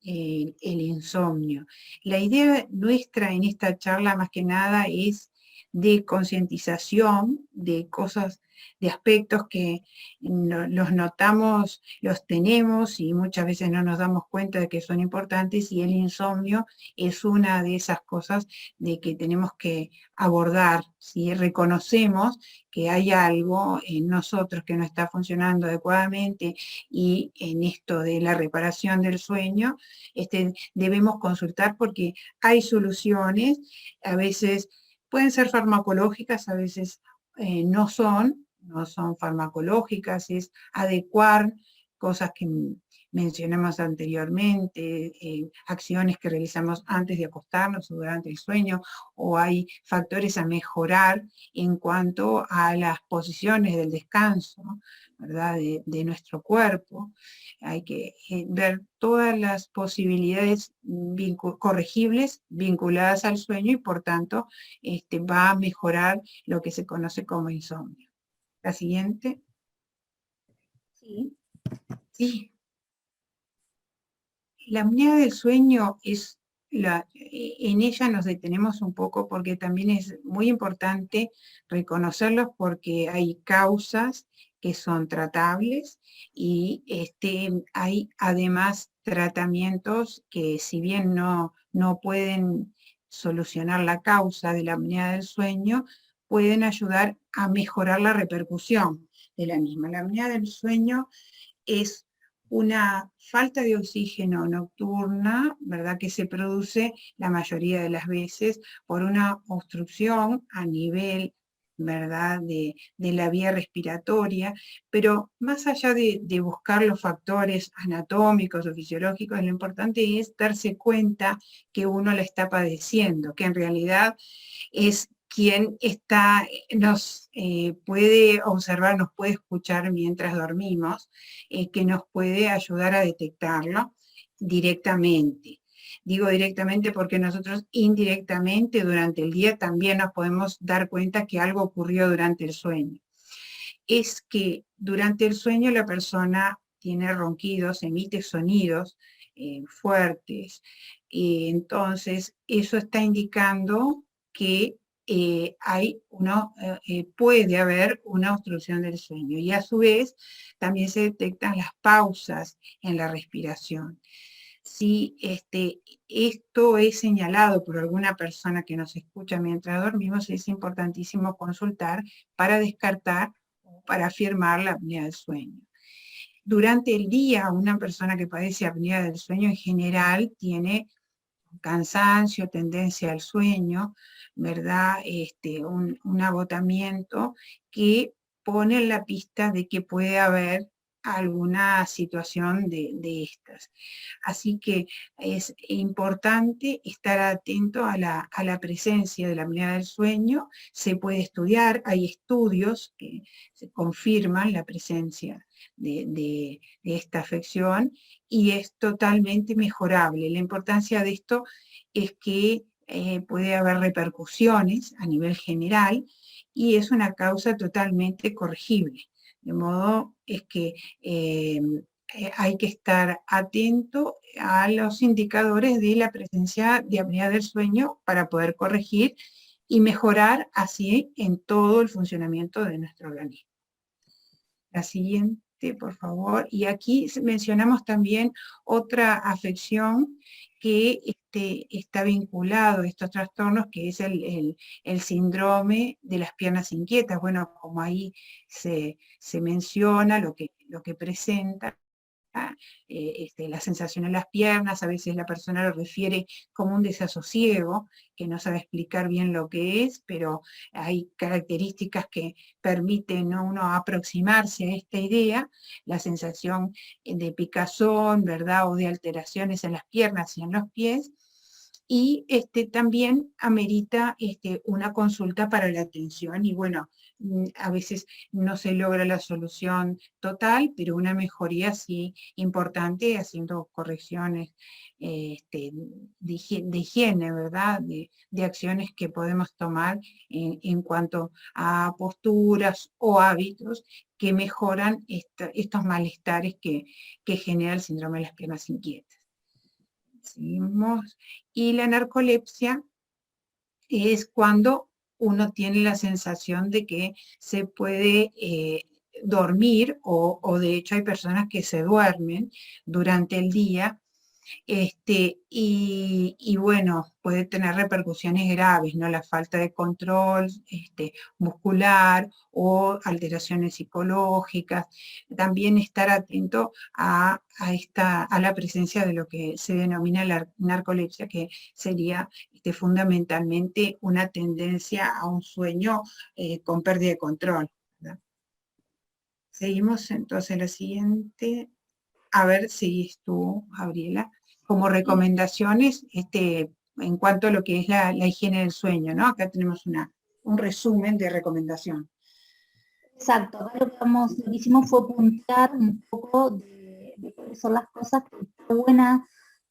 el insomnio. La idea nuestra en esta charla más que nada es de concientización de cosas, de aspectos que los notamos, los tenemos y muchas veces no nos damos cuenta de que son importantes, y el insomnio es una de esas cosas de que tenemos que abordar. Si reconocemos que hay algo en nosotros que no está funcionando adecuadamente, y en esto de la reparación del sueño, debemos consultar porque hay soluciones, a veces pueden ser farmacológicas, a veces no son farmacológicas, es adecuar cosas que mencionamos anteriormente, acciones que realizamos antes de acostarnos o durante el sueño, o hay factores a mejorar en cuanto a las posiciones del descanso, ¿verdad? De nuestro cuerpo. Hay que ver todas las posibilidades corregibles vinculadas al sueño, y por tanto va a mejorar lo que se conoce como insomnio. La siguiente. Sí. Sí. La apnea del sueño es en ella nos detenemos un poco porque también es muy importante reconocerlos, porque hay causas que son tratables, y hay además tratamientos que, si bien no pueden solucionar la causa de la apnea del sueño, pueden ayudar a mejorar la repercusión de la misma. La apnea del sueño es una falta de oxígeno nocturna, ¿verdad?, que se produce la mayoría de las veces por una obstrucción a nivel, ¿verdad?, de la vía respiratoria. Pero más allá de buscar los factores anatómicos o fisiológicos, lo importante es darse cuenta que uno la está padeciendo, que en realidad es quien nos puede observar, nos puede escuchar mientras dormimos, que nos puede ayudar a detectarlo directamente. Digo directamente porque nosotros indirectamente durante el día también nos podemos dar cuenta que algo ocurrió durante el sueño. Es que durante el sueño la persona tiene ronquidos, emite sonidos fuertes, entonces eso está indicando que puede haber una obstrucción del sueño, y a su vez también se detectan las pausas en la respiración. Si esto es señalado por alguna persona que nos escucha mientras dormimos, es importantísimo consultar para descartar o para afirmar la apnea del sueño. Durante el día, una persona que padece apnea del sueño en general tiene cansancio, tendencia al sueño, ¿verdad? Un agotamiento que pone en la pista de que puede haber alguna situación de estas. Así que es importante estar atento a la presencia de la apnea del sueño. Se puede estudiar, hay estudios que se confirman la presencia de esta afección, y es totalmente mejorable. La importancia de esto es que puede haber repercusiones a nivel general, y es una causa totalmente corregible. De modo es que hay que estar atento a los indicadores de la presencia de apnea del sueño para poder corregir y mejorar así en todo el funcionamiento de nuestro organismo. La siguiente, por favor. Y aquí mencionamos también otra afección que está vinculado a estos trastornos, que es el síndrome de las piernas inquietas. Bueno, como ahí se menciona lo que presenta, la sensación en las piernas, a veces la persona lo refiere como un desasosiego, que no sabe explicar bien lo que es, pero hay características que permiten a uno aproximarse a esta idea, la sensación de picazón, ¿verdad? O de alteraciones en las piernas y en los pies, y también amerita una consulta para la atención y bueno, a veces no se logra la solución total, pero una mejoría sí importante haciendo correcciones de higiene, ¿verdad? De acciones que podemos tomar en cuanto a posturas o hábitos que mejoran estos malestares que genera el síndrome de las piernas inquietas. Seguimos. Y la narcolepsia es cuando uno tiene la sensación de que se puede dormir o de hecho hay personas que se duermen durante el día y bueno, puede tener repercusiones graves, ¿no? La falta de control muscular o alteraciones psicológicas. También estar atento a la presencia de lo que se denomina la narcolepsia, que sería fundamentalmente una tendencia a un sueño con pérdida de control, ¿verdad? Seguimos entonces la siguiente. A ver si tú, Gabriela, como recomendaciones en cuanto a lo que es la higiene del sueño, ¿no? Acá tenemos un resumen de recomendación. Exacto, acá lo que hicimos fue apuntar un poco de cuáles son las cosas que está buena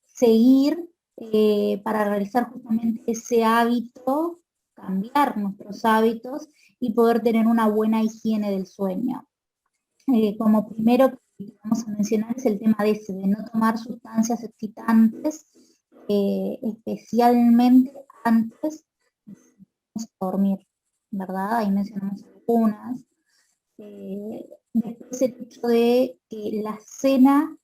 seguir para realizar justamente ese hábito, cambiar nuestros hábitos y poder tener una buena higiene del sueño. Como primero que vamos a mencionar es el tema de no tomar sustancias excitantes, especialmente antes de dormir, ¿verdad? Ahí mencionamos algunas. Después el hecho de que la cena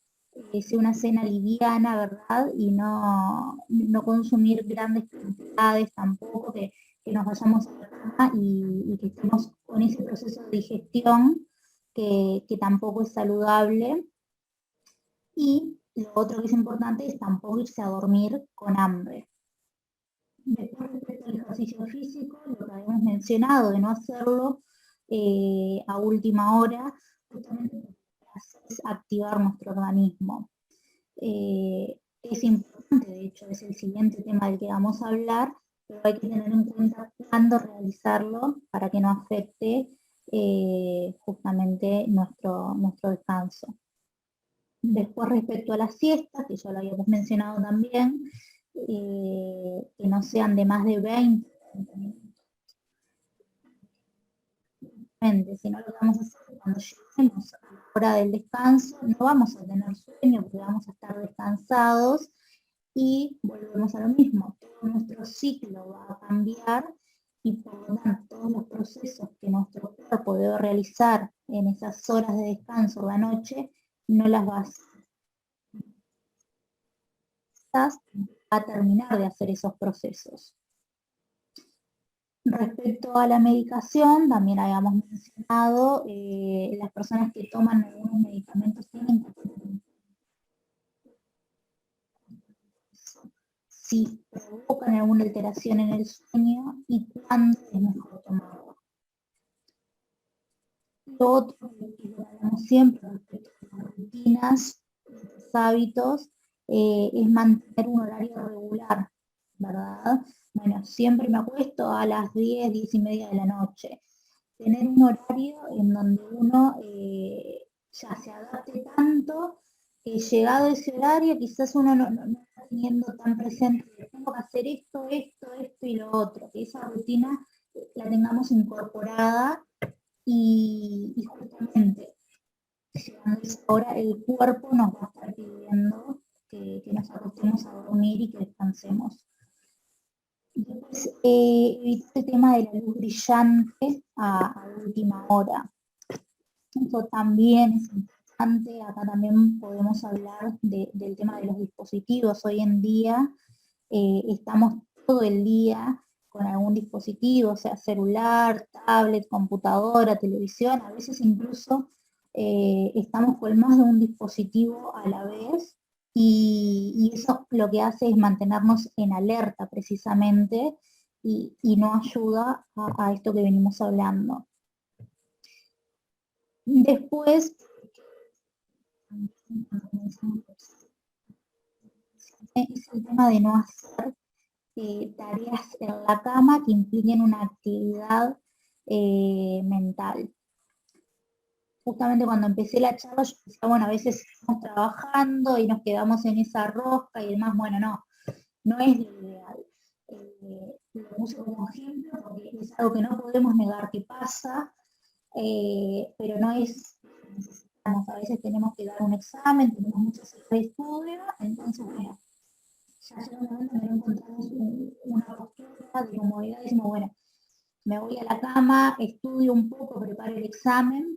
sea una cena liviana, ¿verdad? Y no consumir grandes cantidades tampoco, que nos vayamos a la cama y que estemos con ese proceso de digestión que tampoco es saludable. Y lo otro que es importante es tampoco irse a dormir con hambre. Después, respecto al ejercicio físico, lo que habíamos mencionado, de no hacerlo a última hora, justamente es activar nuestro organismo. Es importante, de hecho, es el siguiente tema del que vamos a hablar, pero hay que tener en cuenta cuándo realizarlo para que no afecte justamente nuestro descanso. Después, respecto a las siestas, que ya lo habíamos mencionado también, que no sean de más de 20 minutos. Si no, lo que vamos a hacer cuando lleguemos a la hora del descanso, no vamos a tener sueño porque vamos a estar descansados y volvemos a lo mismo. Todo nuestro ciclo va a cambiar y por lo tanto todos los procesos que nuestro cuerpo debe realizar en esas horas de descanso de la noche no las va a terminar de hacer esos procesos. Respecto a la medicación, también habíamos mencionado, las personas que toman algunos medicamentos tienen que tener si provocan alguna alteración en el sueño y cuándo es mejor tomarlo. Lo otro que hablamos siempre respecto a las rutinas, los hábitos, es mantener un horario regular, ¿verdad? Bueno, siempre me acuesto a las 10, 10 y media de la noche. Tener un horario en donde uno ya se adapte tanto que llegado ese horario quizás uno no está teniendo tan presente que tengo que hacer esto y lo otro, que esa rutina la tengamos incorporada y justamente ahora el cuerpo nos va a estar pidiendo que nos acostemos a dormir y que descansemos. Después, evitar el tema de la luz brillante a última hora. Eso también es importante. Acá también podemos hablar del tema de los dispositivos. Hoy en día estamos todo el día con algún dispositivo, sea celular, tablet, computadora, televisión, a veces incluso estamos con más de un dispositivo a la vez y eso lo que hace es mantenernos en alerta precisamente y no ayuda a esto que venimos hablando. Después, es el tema de no hacer tareas en la cama que impliquen una actividad mental. Justamente cuando empecé la charla, yo decía, bueno, a veces estamos trabajando y nos quedamos en esa rosca y demás, bueno, no es lo ideal. Lo uso como ejemplo porque es algo que no podemos negar que pasa, pero no es, a veces tenemos que dar un examen, tenemos muchas horas de estudio, entonces, bueno, ya llega un momento en que no encontramos una postura de comodidad, decimos, bueno, me voy a la cama, estudio un poco, preparo el examen,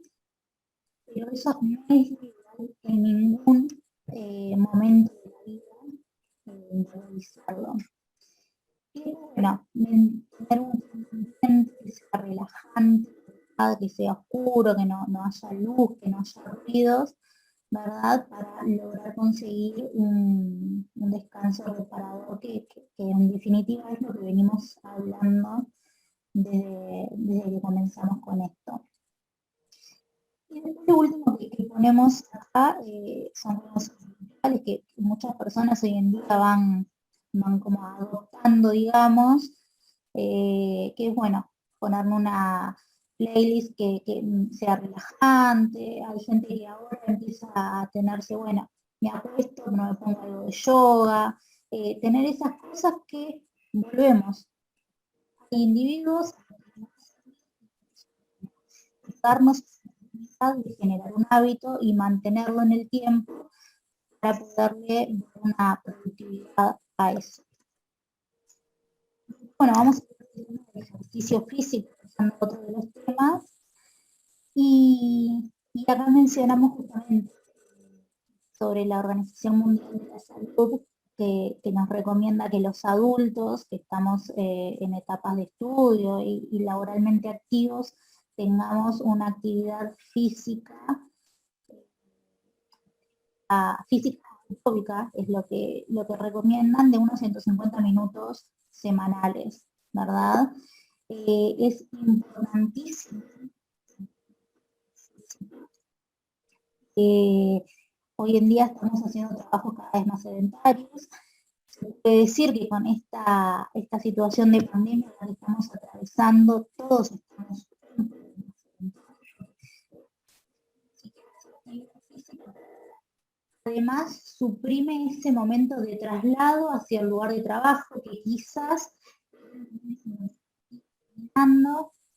pero eso no es ideal en ningún momento de la vida realizarlo. Y bueno, tener un ambiente que sea relajante, que sea oscuro, que no haya luz, que no haya ruidos, ¿verdad? Para lograr conseguir un descanso reparador que en definitiva es lo que venimos hablando desde que comenzamos con esto. Y después lo último que ponemos acá son cosas principales que muchas personas hoy en día van como adoptando, digamos, que es bueno, ponerme una playlist que sea relajante. Hay gente que ahora empieza a tenerse, bueno, me acuesto, no me pongo algo de yoga, tener esas cosas que volvemos. Hay individuos darnos de generar un hábito y mantenerlo en el tiempo para poderle dar una productividad a eso. Bueno, vamos a ver el ejercicio físico, otro de los temas, y acá mencionamos justamente sobre la Organización Mundial de la Salud, que nos recomienda que los adultos que estamos en etapas de estudio y laboralmente activos tengamos una actividad física aeróbica, es lo que recomiendan, de unos 150 minutos semanales, ¿verdad? Es importantísimo hoy en día estamos haciendo trabajos cada vez más sedentarios. Se puede decir que con esta situación de pandemia que estamos atravesando, todos estamos además suprime ese momento de traslado hacia el lugar de trabajo que quizás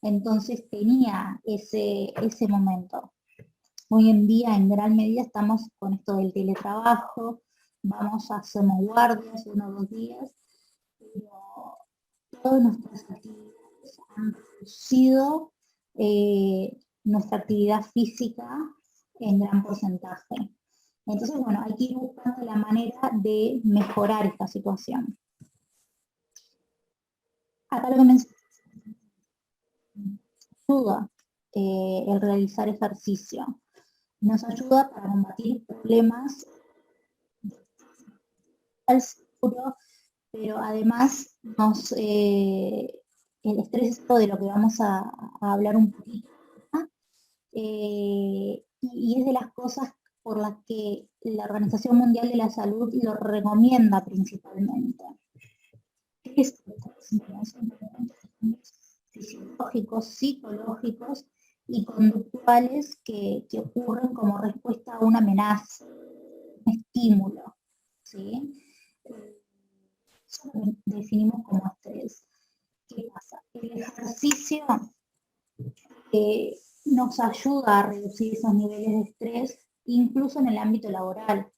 entonces tenía ese momento. Hoy en día en gran medida estamos con esto del teletrabajo, hacemos guardias 1 o 2 días, pero todas nuestras actividades han reducido nuestra actividad física en gran porcentaje. Entonces, bueno, hay que ir buscando la manera de mejorar esta situación. Acá lo que mencioné ayuda el realizar ejercicio. Nos ayuda para combatir problemas al seguro, pero además el estrés es todo de lo que vamos a hablar un poquito, ¿no? Y es de las cosas por las que la Organización Mundial de la Salud lo recomienda principalmente. Es fisiológicos, psicológicos y conductuales que ocurren como respuesta a una amenaza, un estímulo, ¿sí? Eso lo definimos como estrés. ¿Qué pasa? El ejercicio nos ayuda a reducir esos niveles de estrés, incluso en el ámbito laboral.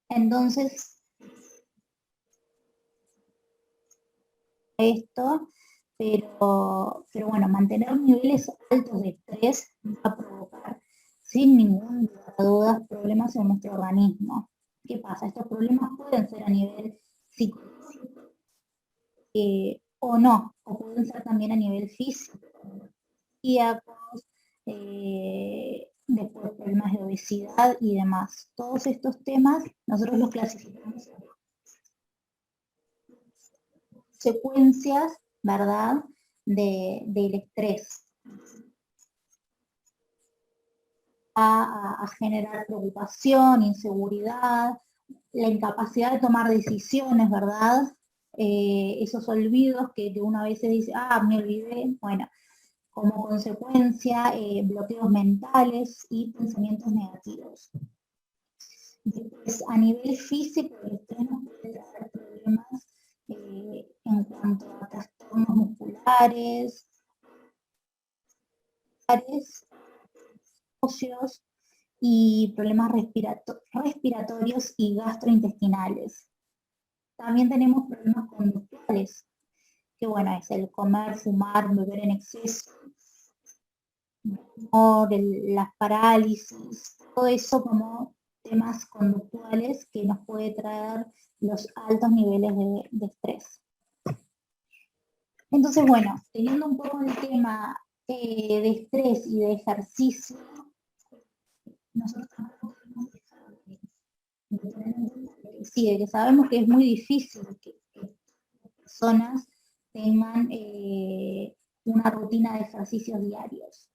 Entonces, esto, pero bueno, mantener niveles altos de estrés va a provocar sin ningún duda problemas en nuestro organismo. ¿Qué pasa? Estos problemas pueden ser a nivel psicológico o no, o pueden ser también a nivel físico, después problemas de obesidad y demás. Todos estos temas nosotros los clasificamos en consecuencias, ¿verdad?, del estrés. A generar preocupación, inseguridad, la incapacidad de tomar decisiones, ¿verdad? Esos olvidos que una vez dice, me olvidé, bueno, como consecuencia, bloqueos mentales y pensamientos negativos. Después, a nivel físico, el estrés nos puede traer problemas en cuanto a trastornos musculares, y problemas respiratorios y gastrointestinales. También tenemos problemas conductuales, que bueno, es el comer, fumar, beber en exceso, las parálisis, todo eso como temas conductuales que nos puede traer los altos niveles de estrés. Entonces, bueno, teniendo un poco el tema de estrés y de ejercicio, nosotros podemos dejar de tener en cuenta que sabemos que es muy difícil que personas tengan una rutina de ejercicios diarios,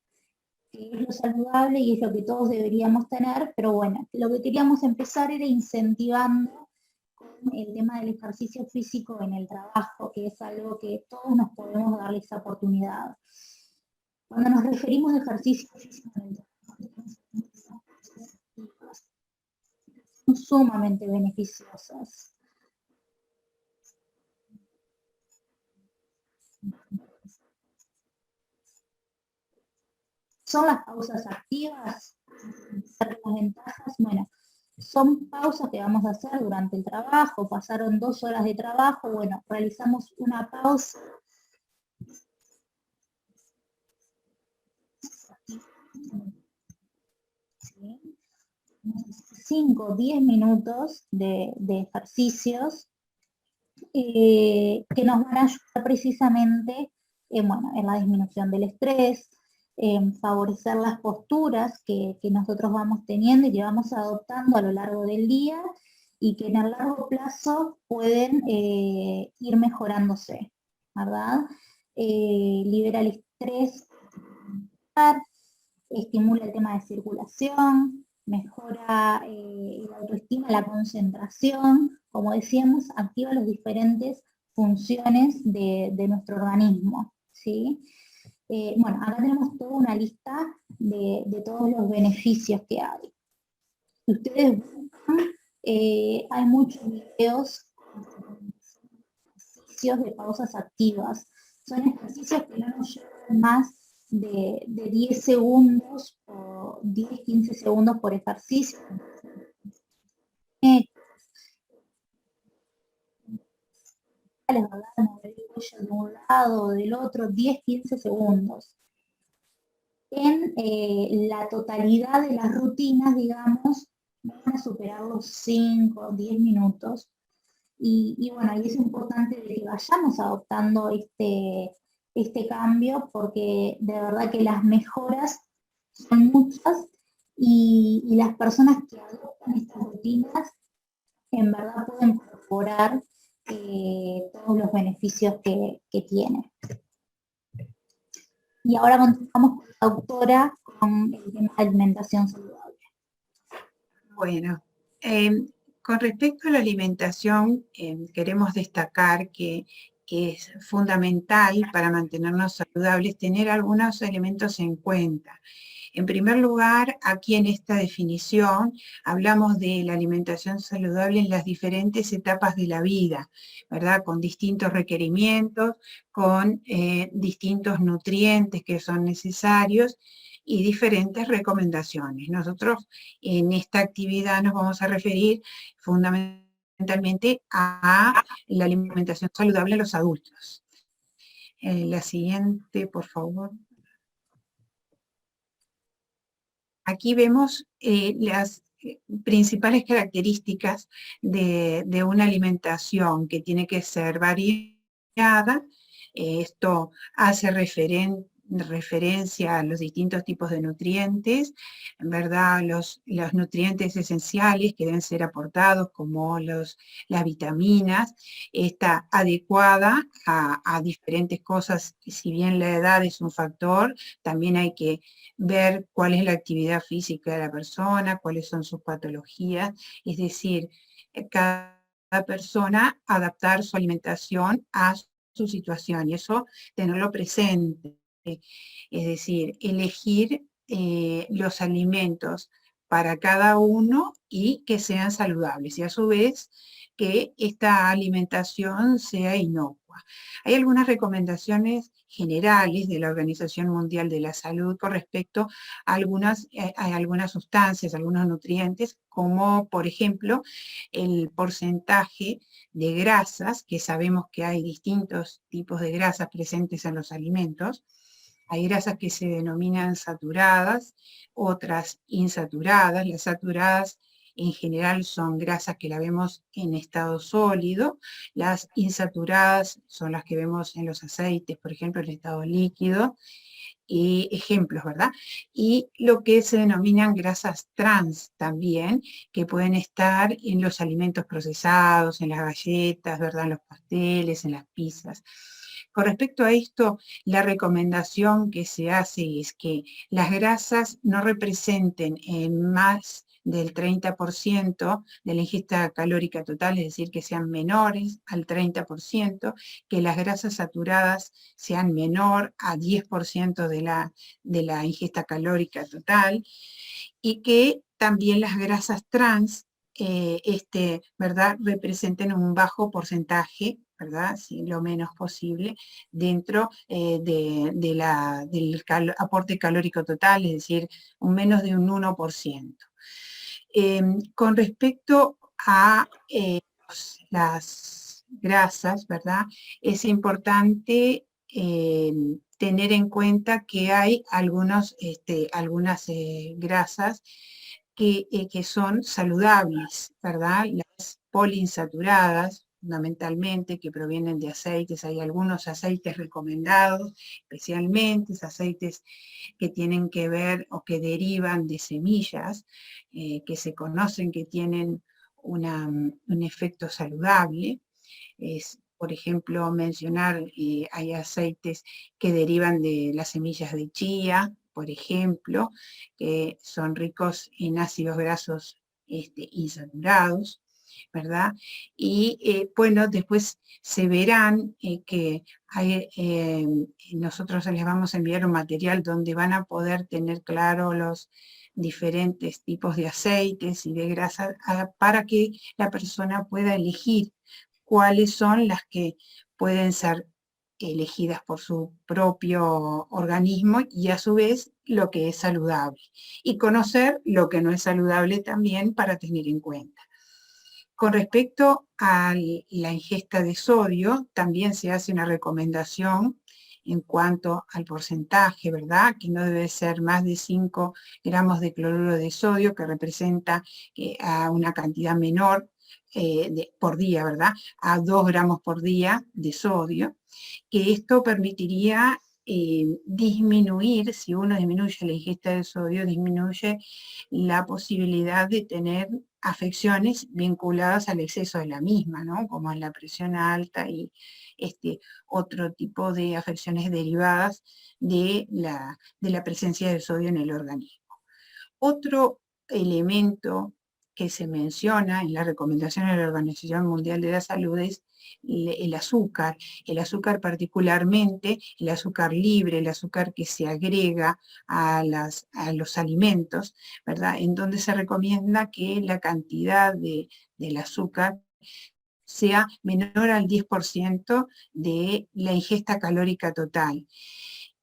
que es lo saludable y es lo que todos deberíamos tener, pero bueno, lo que queríamos empezar era incentivando con el tema del ejercicio físico en el trabajo, que es algo que todos nos podemos darle esa oportunidad. Cuando nos referimos a ejercicio físico en el trabajo, son sumamente beneficiosas. ¿Son las pausas activas? Las ventajas, bueno, son pausas que vamos a hacer durante el trabajo, pasaron 2 horas de trabajo, bueno, realizamos una pausa. 5 o 10 minutos de ejercicios que nos van a ayudar precisamente en la disminución del estrés, en favorecer las posturas que nosotros vamos teniendo y que vamos adoptando a lo largo del día y que en el largo plazo pueden ir mejorándose, ¿verdad? Libera el estrés, estimula el tema de circulación, mejora la autoestima, la concentración, como decíamos, activa las diferentes funciones de nuestro organismo, ¿sí? Bueno, acá tenemos toda una lista de todos los beneficios que hay. Si ustedes buscan, hay muchos videos de pausas activas. Son ejercicios que no nos llevan más de 10 segundos o 10-15 segundos por ejercicio. Mover el cuello de un lado o del otro, 10-15 segundos. En la totalidad de las rutinas, digamos, van a superar los 5 o 10 minutos. Y bueno, y es importante que vayamos adoptando este cambio porque de verdad que las mejoras son muchas y las personas que adoptan estas rutinas en verdad pueden incorporar todos los beneficios que tiene. Y ahora continuamos con la doctora con el tema de alimentación saludable. Bueno, con respecto a la alimentación, queremos destacar que es fundamental para mantenernos saludables tener algunos elementos en cuenta. En primer lugar, aquí en esta definición hablamos de la alimentación saludable en las diferentes etapas de la vida, ¿verdad? Con distintos requerimientos, con distintos nutrientes que son necesarios y diferentes recomendaciones. Nosotros en esta actividad nos vamos a referir fundamentalmente a la alimentación saludable en los adultos. La siguiente, por favor. Aquí vemos las principales características de una alimentación que tiene que ser variada. Esto hace referencia a los distintos tipos de nutrientes, en verdad los nutrientes esenciales que deben ser aportados como las vitaminas, está adecuada a diferentes cosas. Si bien la edad es un factor, también hay que ver cuál es la actividad física de la persona, cuáles son sus patologías, es decir, cada persona adaptar su alimentación a su situación y eso tenerlo presente, es decir, elegir los alimentos para cada uno y que sean saludables y a su vez que esta alimentación sea inocua. Hay algunas recomendaciones generales de la Organización Mundial de la Salud con respecto a algunas sustancias, algunos nutrientes, como por ejemplo el porcentaje de grasas, que sabemos que hay distintos tipos de grasas presentes en los alimentos. Hay grasas que se denominan saturadas, otras insaturadas. Las saturadas en general son grasas que la vemos en estado sólido, las insaturadas son las que vemos en los aceites, por ejemplo, en estado líquido, y ejemplos, ¿verdad? Y lo que se denominan grasas trans también, que pueden estar en los alimentos procesados, en las galletas, ¿verdad? En los pasteles, en las pizzas. Con respecto a esto, la recomendación que se hace es que las grasas no representen más del 30% de la ingesta calórica total, es decir, que sean menores al 30%, que las grasas saturadas sean menor a 10% de la ingesta calórica total, y que también las grasas trans ¿verdad? Representen un bajo porcentaje, ¿verdad? Sí, lo menos posible, dentro del aporte calórico total, es decir, menos de un 1%. Con respecto a las grasas, ¿verdad? Es importante tener en cuenta que hay algunas grasas que son saludables, ¿verdad? Las poliinsaturadas, fundamentalmente, que provienen de aceites. Hay algunos aceites recomendados, especialmente aceites que tienen que ver o que derivan de semillas, que se conocen que tienen un efecto saludable. Por ejemplo, mencionar, hay aceites que derivan de las semillas de chía, por ejemplo, que son ricos en ácidos grasos insaturados, ¿verdad? Y bueno, después se verán que nosotros les vamos a enviar un material donde van a poder tener claro los diferentes tipos de aceites y de grasa para que la persona pueda elegir cuáles son las que pueden ser elegidas por su propio organismo y a su vez lo que es saludable. Y conocer lo que no es saludable también para tener en cuenta. Con respecto a la ingesta de sodio, también se hace una recomendación en cuanto al porcentaje, ¿verdad? Que no debe ser más de 5 gramos de cloruro de sodio, que representa a una cantidad menor por día, ¿verdad? A 2 gramos por día de sodio, que esto permitiría disminuir, si uno disminuye la ingesta de sodio, disminuye la posibilidad de tener afecciones vinculadas al exceso de la misma, ¿no? Como es la presión alta y otro tipo de afecciones derivadas de la presencia del sodio en el organismo. Otro elemento que se menciona en las recomendaciones de la Organización Mundial de la Salud es el azúcar particularmente, el azúcar libre, el azúcar que se agrega a los alimentos, ¿verdad? En donde se recomienda que la cantidad del azúcar sea menor al 10% de la ingesta calórica total.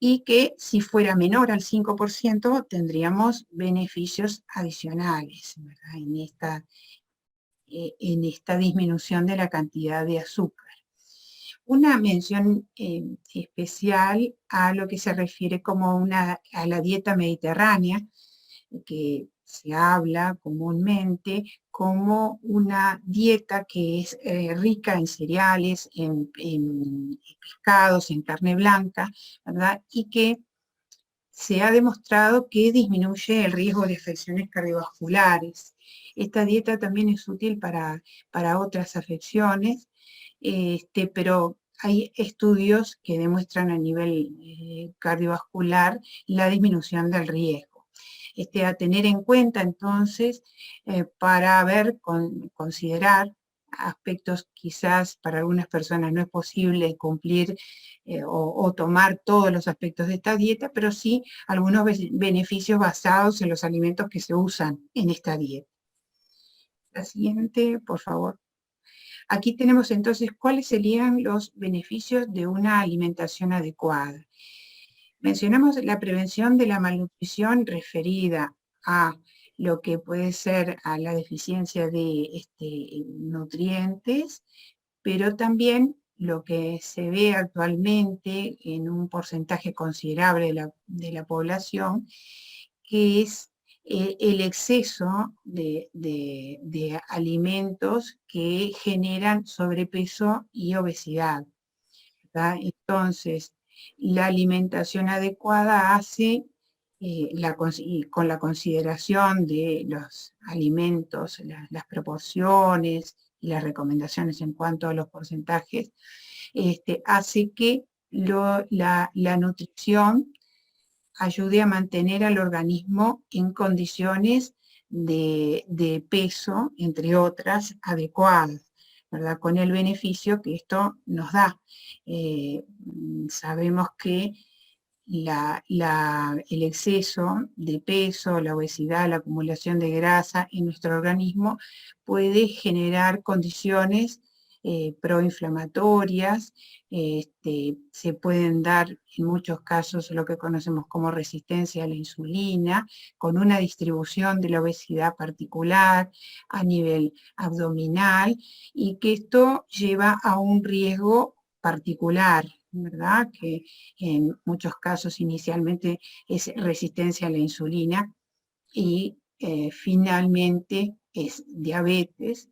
Y que si fuera menor al 5% tendríamos beneficios adicionales, ¿verdad? En esta disminución de la cantidad de azúcar. Una mención especial a lo que se refiere como a la dieta mediterránea, que se habla comúnmente como una dieta que es rica en cereales, en pescados, en carne blanca, ¿verdad? Y que se ha demostrado que disminuye el riesgo de afecciones cardiovasculares. Esta dieta también es útil para otras afecciones, pero hay estudios que demuestran a nivel cardiovascular la disminución del riesgo. A tener en cuenta entonces para considerar aspectos quizás para algunas personas no es posible cumplir o tomar todos los aspectos de esta dieta, pero sí algunos beneficios basados en los alimentos que se usan en esta dieta. La siguiente, por favor. Aquí tenemos entonces cuáles serían los beneficios de una alimentación adecuada. Mencionamos la prevención de la malnutrición referida a lo que puede ser a la deficiencia de nutrientes, pero también lo que se ve actualmente en un porcentaje considerable de la población, que es el exceso de alimentos que generan sobrepeso y obesidad, ¿verdad? Entonces, la alimentación adecuada hace, con la consideración de los alimentos, las proporciones y las recomendaciones en cuanto a los porcentajes, hace que la nutrición ayude a mantener al organismo en condiciones de peso, entre otras, adecuadas, ¿verdad? Con el beneficio que esto nos da. Sabemos que el exceso de peso, la obesidad, la acumulación de grasa en nuestro organismo puede generar condiciones proinflamatorias, se pueden dar en muchos casos lo que conocemos como resistencia a la insulina, con una distribución de la obesidad particular a nivel abdominal, y que esto lleva a un riesgo particular, ¿verdad? Que en muchos casos inicialmente es resistencia a la insulina y finalmente es diabetes.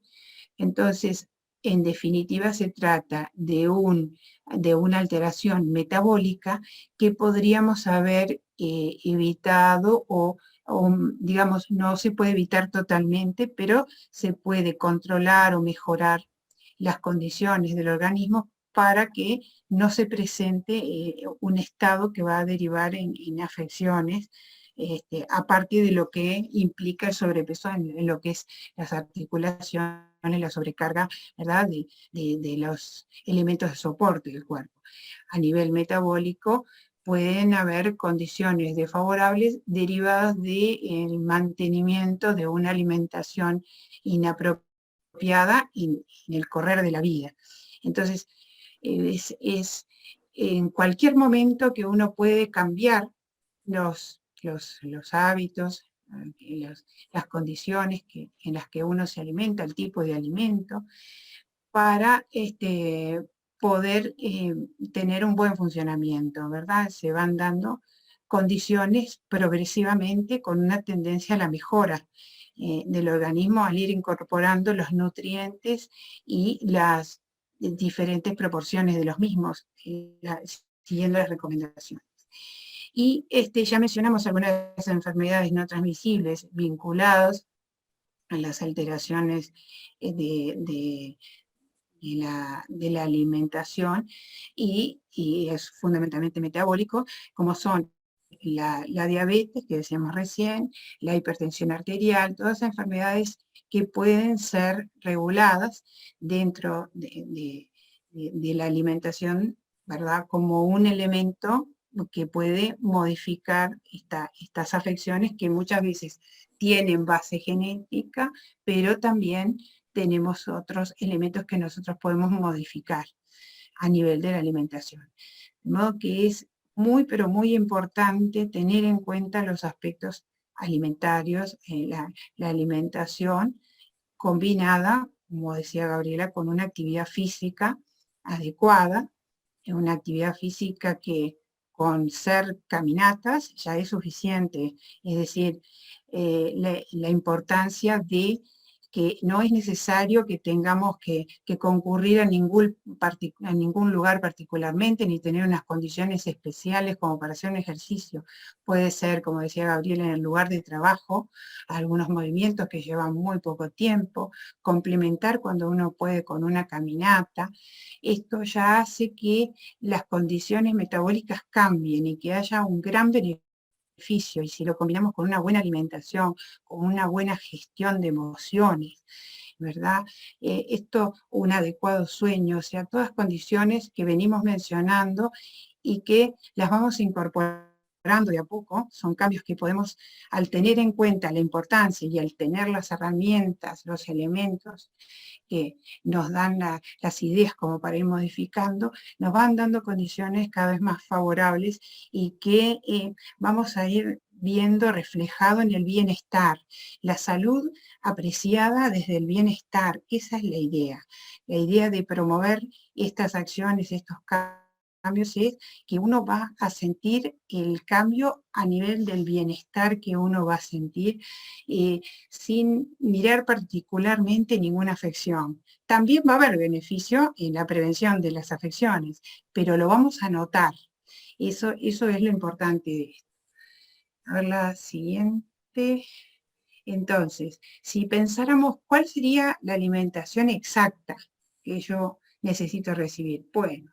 Entonces, en definitiva, se trata de una alteración metabólica que podríamos haber evitado digamos, no se puede evitar totalmente, pero se puede controlar o mejorar las condiciones del organismo para que no se presente un estado que va a derivar en afecciones, aparte de lo que implica el sobrepeso en lo que es las articulaciones, la sobrecarga, ¿verdad? De los elementos de soporte del cuerpo. A nivel metabólico pueden haber condiciones desfavorables derivadas del mantenimiento de una alimentación inapropiada en el correr de la vida. Entonces, es en cualquier momento que uno puede cambiar los hábitos, las condiciones en las que uno se alimenta, el tipo de alimento, para poder tener un buen funcionamiento, ¿verdad? Se van dando condiciones progresivamente con una tendencia a la mejora del organismo al ir incorporando los nutrientes y las diferentes proporciones de los mismos, siguiendo las recomendaciones. Y ya mencionamos algunas enfermedades no transmisibles vinculadas a las alteraciones de la alimentación y es fundamentalmente metabólico, como son la diabetes, que decíamos recién, la hipertensión arterial, todas enfermedades que pueden ser reguladas dentro de la alimentación, ¿verdad? Como un elemento que puede modificar estas afecciones que muchas veces tienen base genética, pero también tenemos otros elementos que nosotros podemos modificar a nivel de la alimentación. De modo que es muy, pero muy importante tener en cuenta los aspectos alimentarios, la alimentación combinada, como decía Gabriela, con una actividad física adecuada, una actividad física que con ser caminatas ya es suficiente, es decir, la importancia de que no es necesario que tengamos que concurrir a ningún lugar particularmente, ni tener unas condiciones especiales como para hacer un ejercicio. Puede ser, como decía Gabriel, en el lugar de trabajo, algunos movimientos que llevan muy poco tiempo, complementar cuando uno puede con una caminata. Esto ya hace que las condiciones metabólicas cambien y que haya un gran beneficio, y si lo combinamos con una buena alimentación, con una buena gestión de emociones, ¿verdad? Un adecuado sueño, o sea, todas condiciones que venimos mencionando y que las vamos incorporando de a poco, son cambios que podemos, al tener en cuenta la importancia y al tener las herramientas, los elementos que nos dan las ideas como para ir modificando, nos van dando condiciones cada vez más favorables y que vamos a ir viendo reflejado en el bienestar, la salud apreciada desde el bienestar. Esa es la idea de promover estas acciones, estos cambios es que uno va a sentir el cambio a nivel del bienestar que uno va a sentir sin mirar particularmente ninguna afección. También va a haber beneficio en la prevención de las afecciones, pero lo vamos a notar. Eso es lo importante de esto. A ver la siguiente. Entonces, si pensáramos cuál sería la alimentación exacta que yo necesito recibir, bueno,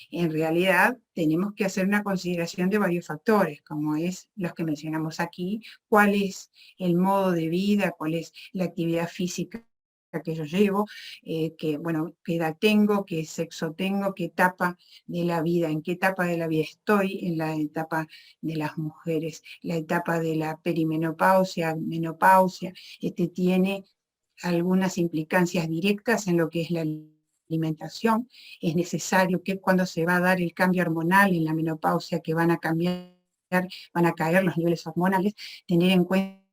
en realidad tenemos que hacer una consideración de varios factores, como es los que mencionamos aquí, cuál es el modo de vida, cuál es la actividad física que yo llevo, bueno, qué edad tengo, qué sexo tengo, qué etapa de la vida, en qué etapa de la vida estoy, en la etapa de las mujeres, la etapa de la perimenopausia, menopausia, tiene algunas implicancias directas en lo que es la alimentación. Es necesario que cuando se va a dar el cambio hormonal en la menopausia, que van a cambiar, van a caer los niveles hormonales, tener en cuenta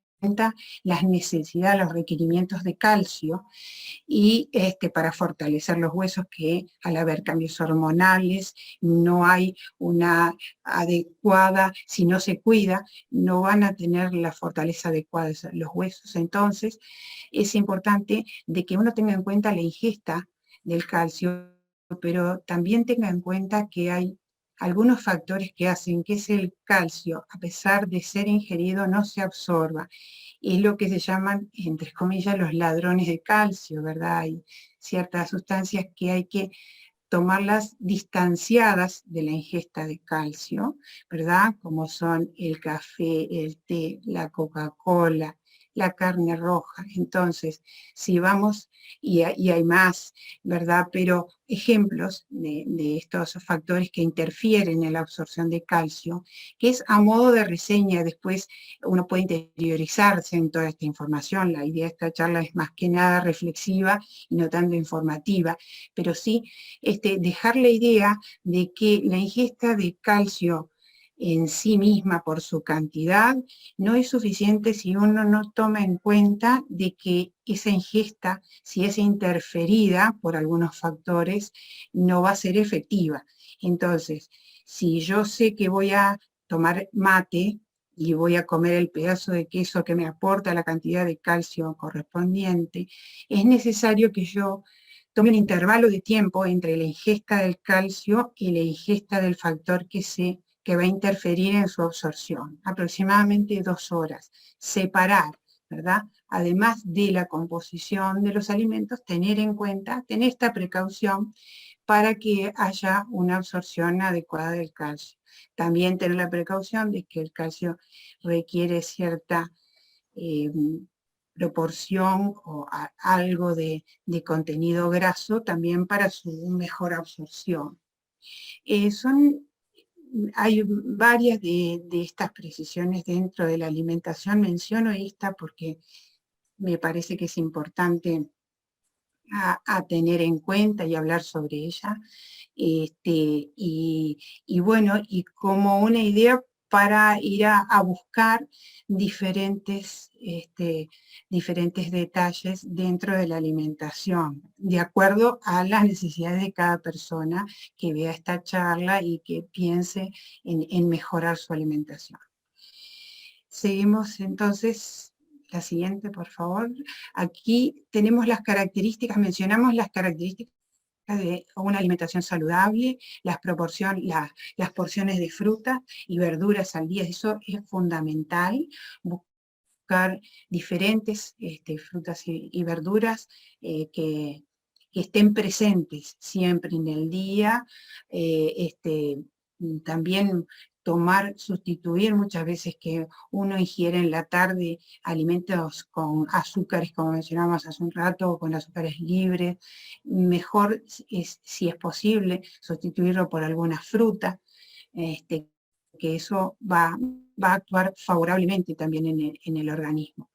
las necesidades, los requerimientos de calcio y para fortalecer los huesos, que al haber cambios hormonales no hay una adecuada, si no se cuida, no van a tener la fortaleza adecuada de los huesos. Entonces es importante de que uno tenga en cuenta la ingesta del calcio, pero también tenga en cuenta que hay algunos factores que hacen que ese calcio, a pesar de ser ingerido, no se absorba. Es lo que se llaman, entre comillas, los ladrones de calcio, ¿verdad? Hay ciertas sustancias que hay que tomarlas distanciadas de la ingesta de calcio, ¿verdad? Como son el café, el té, la Coca-Cola, la carne roja. Entonces, si vamos, y hay más, ¿verdad? Pero ejemplos de estos factores que interfieren en la absorción de calcio, que es a modo de reseña, después uno puede interiorizarse en toda esta información. La idea de esta charla es más que nada reflexiva y no tanto informativa, pero sí dejar la idea de que la ingesta de calcio en sí misma por su cantidad no es suficiente si uno no toma en cuenta de que esa ingesta, si es interferida por algunos factores, no va a ser efectiva. Entonces, si yo sé que voy a tomar mate y voy a comer el pedazo de queso que me aporta la cantidad de calcio correspondiente, es necesario que yo tome un intervalo de tiempo entre la ingesta del calcio y la ingesta del factor que va a interferir en su absorción, aproximadamente 2 horas. Separar, ¿verdad? Además de la composición de los alimentos, tener en cuenta, tener esta precaución para que haya una absorción adecuada del calcio. También tener la precaución de que el calcio requiere cierta proporción o algo de contenido graso también para su mejor absorción. Hay varias de estas precisiones dentro de la alimentación. Menciono esta porque me parece que es importante a tener en cuenta y hablar sobre ella. Y bueno, y como una idea para ir a buscar diferentes, diferentes detalles dentro de la alimentación, de acuerdo a las necesidades de cada persona que vea esta charla y que piense en mejorar su alimentación. Seguimos entonces. La siguiente, por favor. Aquí tenemos las características, mencionamos las características de una alimentación saludable, las porciones de frutas y verduras al día. Eso es fundamental, buscar diferentes frutas y verduras que estén presentes siempre en el día. También sustituir muchas veces que uno ingiere en la tarde alimentos con azúcares, como mencionamos hace un rato, o con azúcares libres. Mejor, si es posible, sustituirlo por alguna fruta, que eso va a actuar favorablemente también en el organismo.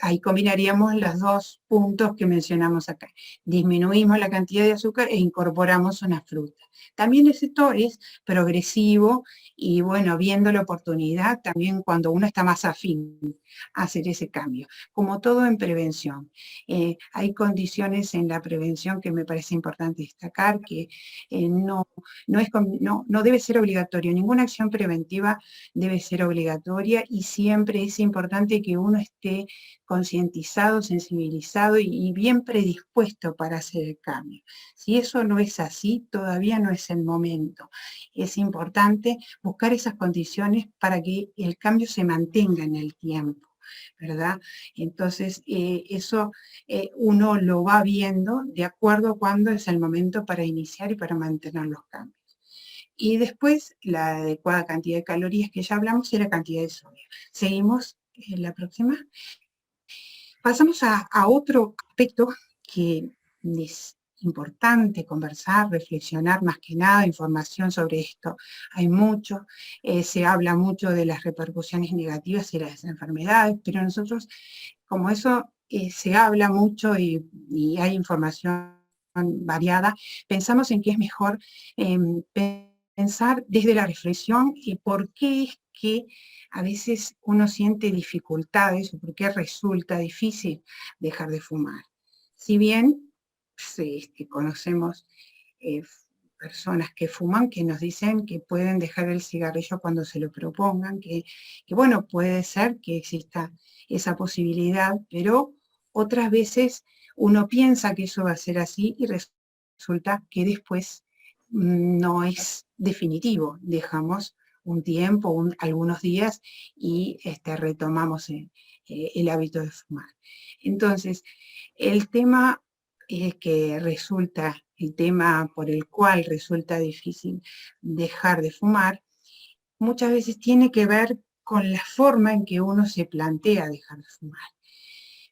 Ahí combinaríamos los dos puntos que mencionamos acá. Disminuimos la cantidad de azúcar e incorporamos una fruta. También esto es progresivo y bueno, viendo la oportunidad también cuando uno está más afín a hacer ese cambio. Como todo en prevención. Hay condiciones en la prevención que me parece importante destacar, que no debe ser obligatorio. Ninguna acción preventiva debe ser obligatoria y siempre es importante que uno esté concientizado, sensibilizado y bien predispuesto para hacer el cambio. Si eso no es así, todavía no es el momento. Es importante buscar esas condiciones para que el cambio se mantenga en el tiempo, ¿verdad? Entonces, eso uno lo va viendo de acuerdo a cuándo es el momento para iniciar y para mantener los cambios. Y después, la adecuada cantidad de calorías que ya hablamos y la cantidad de sodio. Seguimos la próxima. Pasamos a otro aspecto que es importante conversar, reflexionar más que nada, información sobre esto. Hay mucho, se habla mucho de las repercusiones negativas y las enfermedades, pero nosotros, como eso se habla mucho y hay información variada, pensamos en que es mejor pensar desde la reflexión y por qué es que a veces uno siente dificultades o por qué resulta difícil dejar de fumar. Si bien conocemos personas que fuman que nos dicen que pueden dejar el cigarrillo cuando se lo propongan, que bueno, puede ser que exista esa posibilidad, pero otras veces uno piensa que eso va a ser así y resulta que después no es definitivo. Dejamos un tiempo, algunos días y retomamos el hábito de fumar. Entonces, el tema el tema por el cual resulta difícil dejar de fumar, muchas veces tiene que ver con la forma en que uno se plantea dejar de fumar.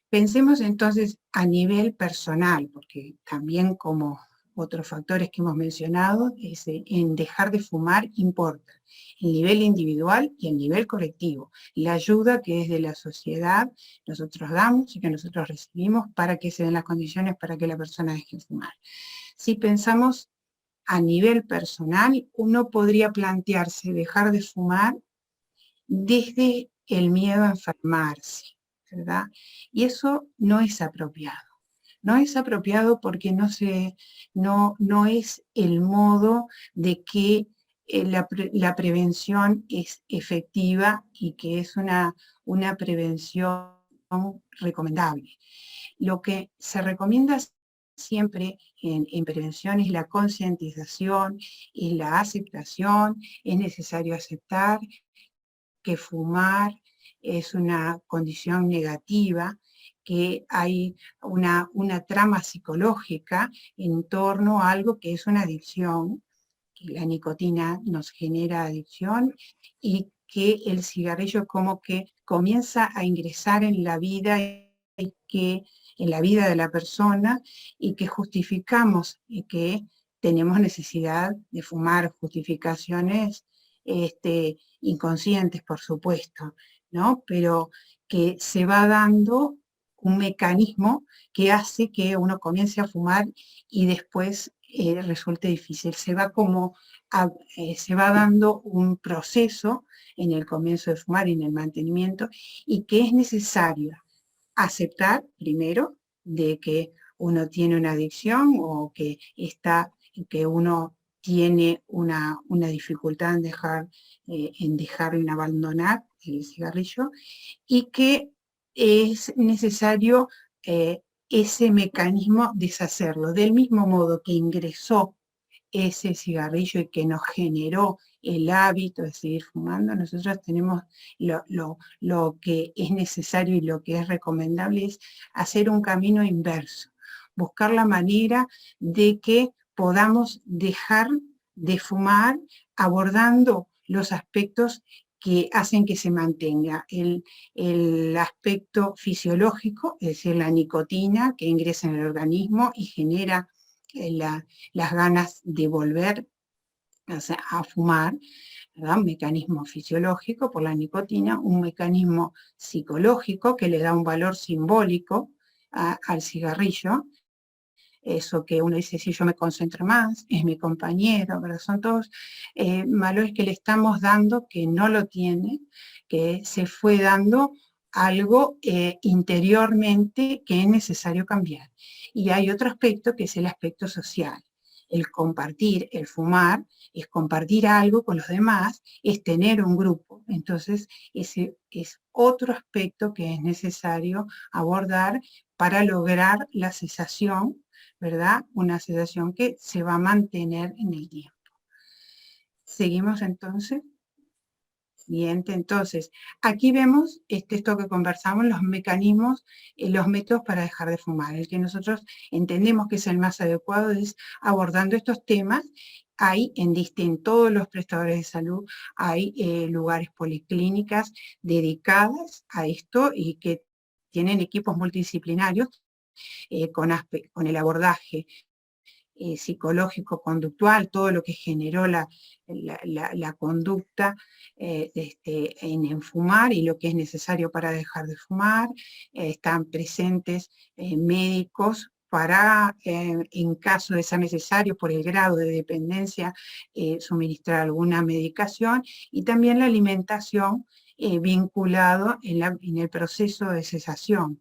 Pensemos entonces a nivel personal, porque también como otros factores que hemos mencionado, en dejar de fumar importa el nivel individual y el nivel colectivo, la ayuda que desde la sociedad nosotros damos y que nosotros recibimos para que se den las condiciones para que la persona deje de fumar. Si pensamos a nivel personal, uno podría plantearse dejar de fumar desde el miedo a enfermarse, ¿verdad? Y eso no es apropiado. No es apropiado porque no es el modo de que la prevención es efectiva y que es una prevención recomendable. Lo que se recomienda siempre en prevención es la concientización y la aceptación. Es necesario aceptar que fumar es una condición negativa, que hay una trama psicológica en torno a algo que es una adicción, la nicotina nos genera adicción y que el cigarrillo como que comienza a ingresar en la vida en la vida de la persona y que justificamos y que tenemos necesidad de fumar, justificaciones inconscientes, por supuesto, ¿no? Pero que se va dando un mecanismo que hace que uno comience a fumar y después resulte difícil. Se va dando un proceso en el comienzo de fumar y en el mantenimiento y que es necesario aceptar primero de que uno tiene una adicción o que uno tiene una dificultad en dejar, en abandonar el cigarrillo, y que es necesario ese mecanismo deshacerlo. Del mismo modo que ingresó ese cigarrillo y que nos generó el hábito de seguir fumando, nosotros tenemos lo que es necesario y lo que es recomendable es hacer un camino inverso, buscar la manera de que podamos dejar de fumar abordando los aspectos que hacen que se mantenga el aspecto fisiológico, es decir, la nicotina que ingresa en el organismo y genera las ganas de volver a fumar, ¿verdad? Un mecanismo fisiológico por la nicotina, un mecanismo psicológico que le da un valor simbólico al cigarrillo, eso que uno dice, si yo me concentro más, es mi compañero, pero son todos valores que le estamos dando que no lo tiene, que se fue dando algo interiormente que es necesario cambiar. Y hay otro aspecto que es el aspecto social. El compartir, el fumar, es compartir algo con los demás, es tener un grupo. Entonces, ese es otro aspecto que es necesario abordar para lograr la cesación, ¿verdad? Una sedación que se va a mantener en el tiempo. Seguimos entonces. Bien, entonces, aquí vemos esto que conversamos, los mecanismos, los métodos para dejar de fumar. El que nosotros entendemos que es el más adecuado es abordando estos temas. Hay en todos los prestadores de salud, hay lugares, policlínicas dedicadas a esto y que tienen equipos multidisciplinarios con el abordaje psicológico, conductual, todo lo que generó la conducta en fumar y lo que es necesario para dejar de fumar. Están presentes médicos para, en caso de ser necesario, por el grado de dependencia, suministrar alguna medicación, y también la alimentación vinculado en el proceso de cesación.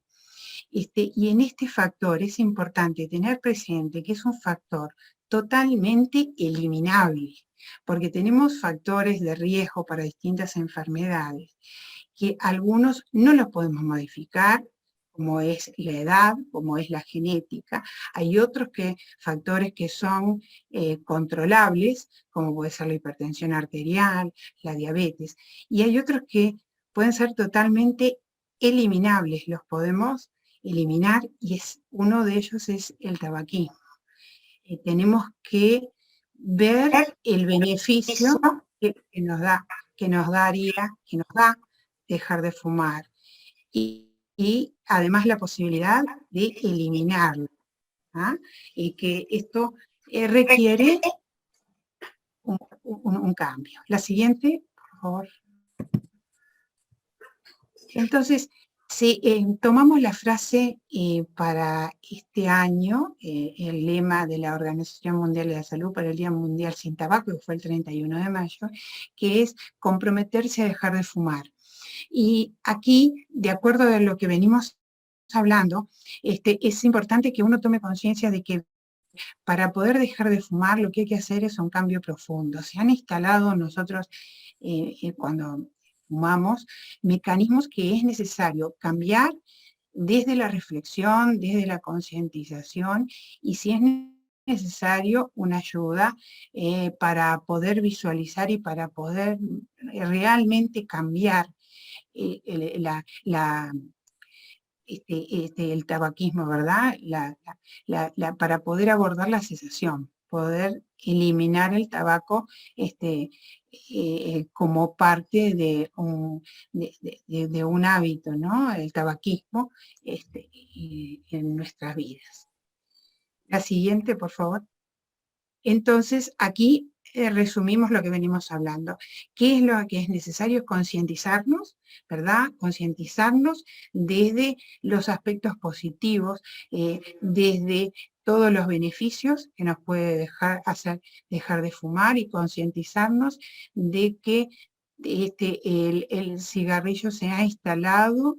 Y en este factor es importante tener presente que es un factor totalmente eliminable, porque tenemos factores de riesgo para distintas enfermedades, que algunos no los podemos modificar, como es la edad, como es la genética. Hay otros factores que son controlables, como puede ser la hipertensión arterial, la diabetes, y hay otros que pueden ser totalmente eliminables, los podemos eliminar, y uno de ellos es el tabaquismo. Tenemos que ver el beneficio que nos da dejar de fumar y además la posibilidad de eliminarlo, ¿ah? Y que esto requiere un cambio. La siguiente, por favor. Entonces, si tomamos la frase para este año, el lema de la Organización Mundial de la Salud para el Día Mundial sin Tabaco, que fue el 31 de mayo, que es comprometerse a dejar de fumar. Y aquí, de acuerdo a lo que venimos hablando, es importante que uno tome conciencia de que para poder dejar de fumar lo que hay que hacer es un cambio profundo. Se han instalado nosotros cuando fumamos mecanismos que es necesario cambiar desde la reflexión, desde la concientización, y si es necesario una ayuda para poder visualizar y para poder realmente cambiar el tabaquismo, ¿verdad? Para poder abordar la cesación, poder eliminar el tabaco como parte de un hábito, ¿no? El tabaquismo en nuestras vidas. La siguiente, por favor. Entonces, aquí resumimos lo que venimos hablando. ¿Qué es lo que es necesario? Concientizarnos, ¿verdad? Concientizarnos desde los aspectos positivos, desde todos los beneficios que nos puede hacer dejar de fumar, y concientizarnos de que el cigarrillo se ha instalado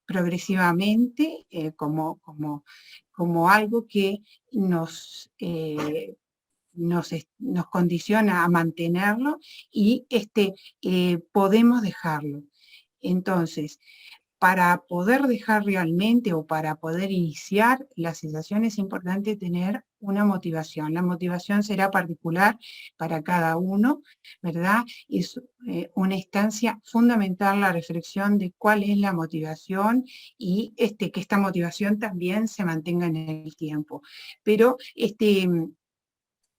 progresivamente como algo que nos condiciona a mantenerlo, y podemos dejarlo. Entonces, para poder dejar realmente, o para poder iniciar la cesación, es importante tener una motivación. La motivación será particular para cada uno, ¿verdad? Es una instancia fundamental la reflexión de cuál es la motivación, y que esta motivación también se mantenga en el tiempo. Pero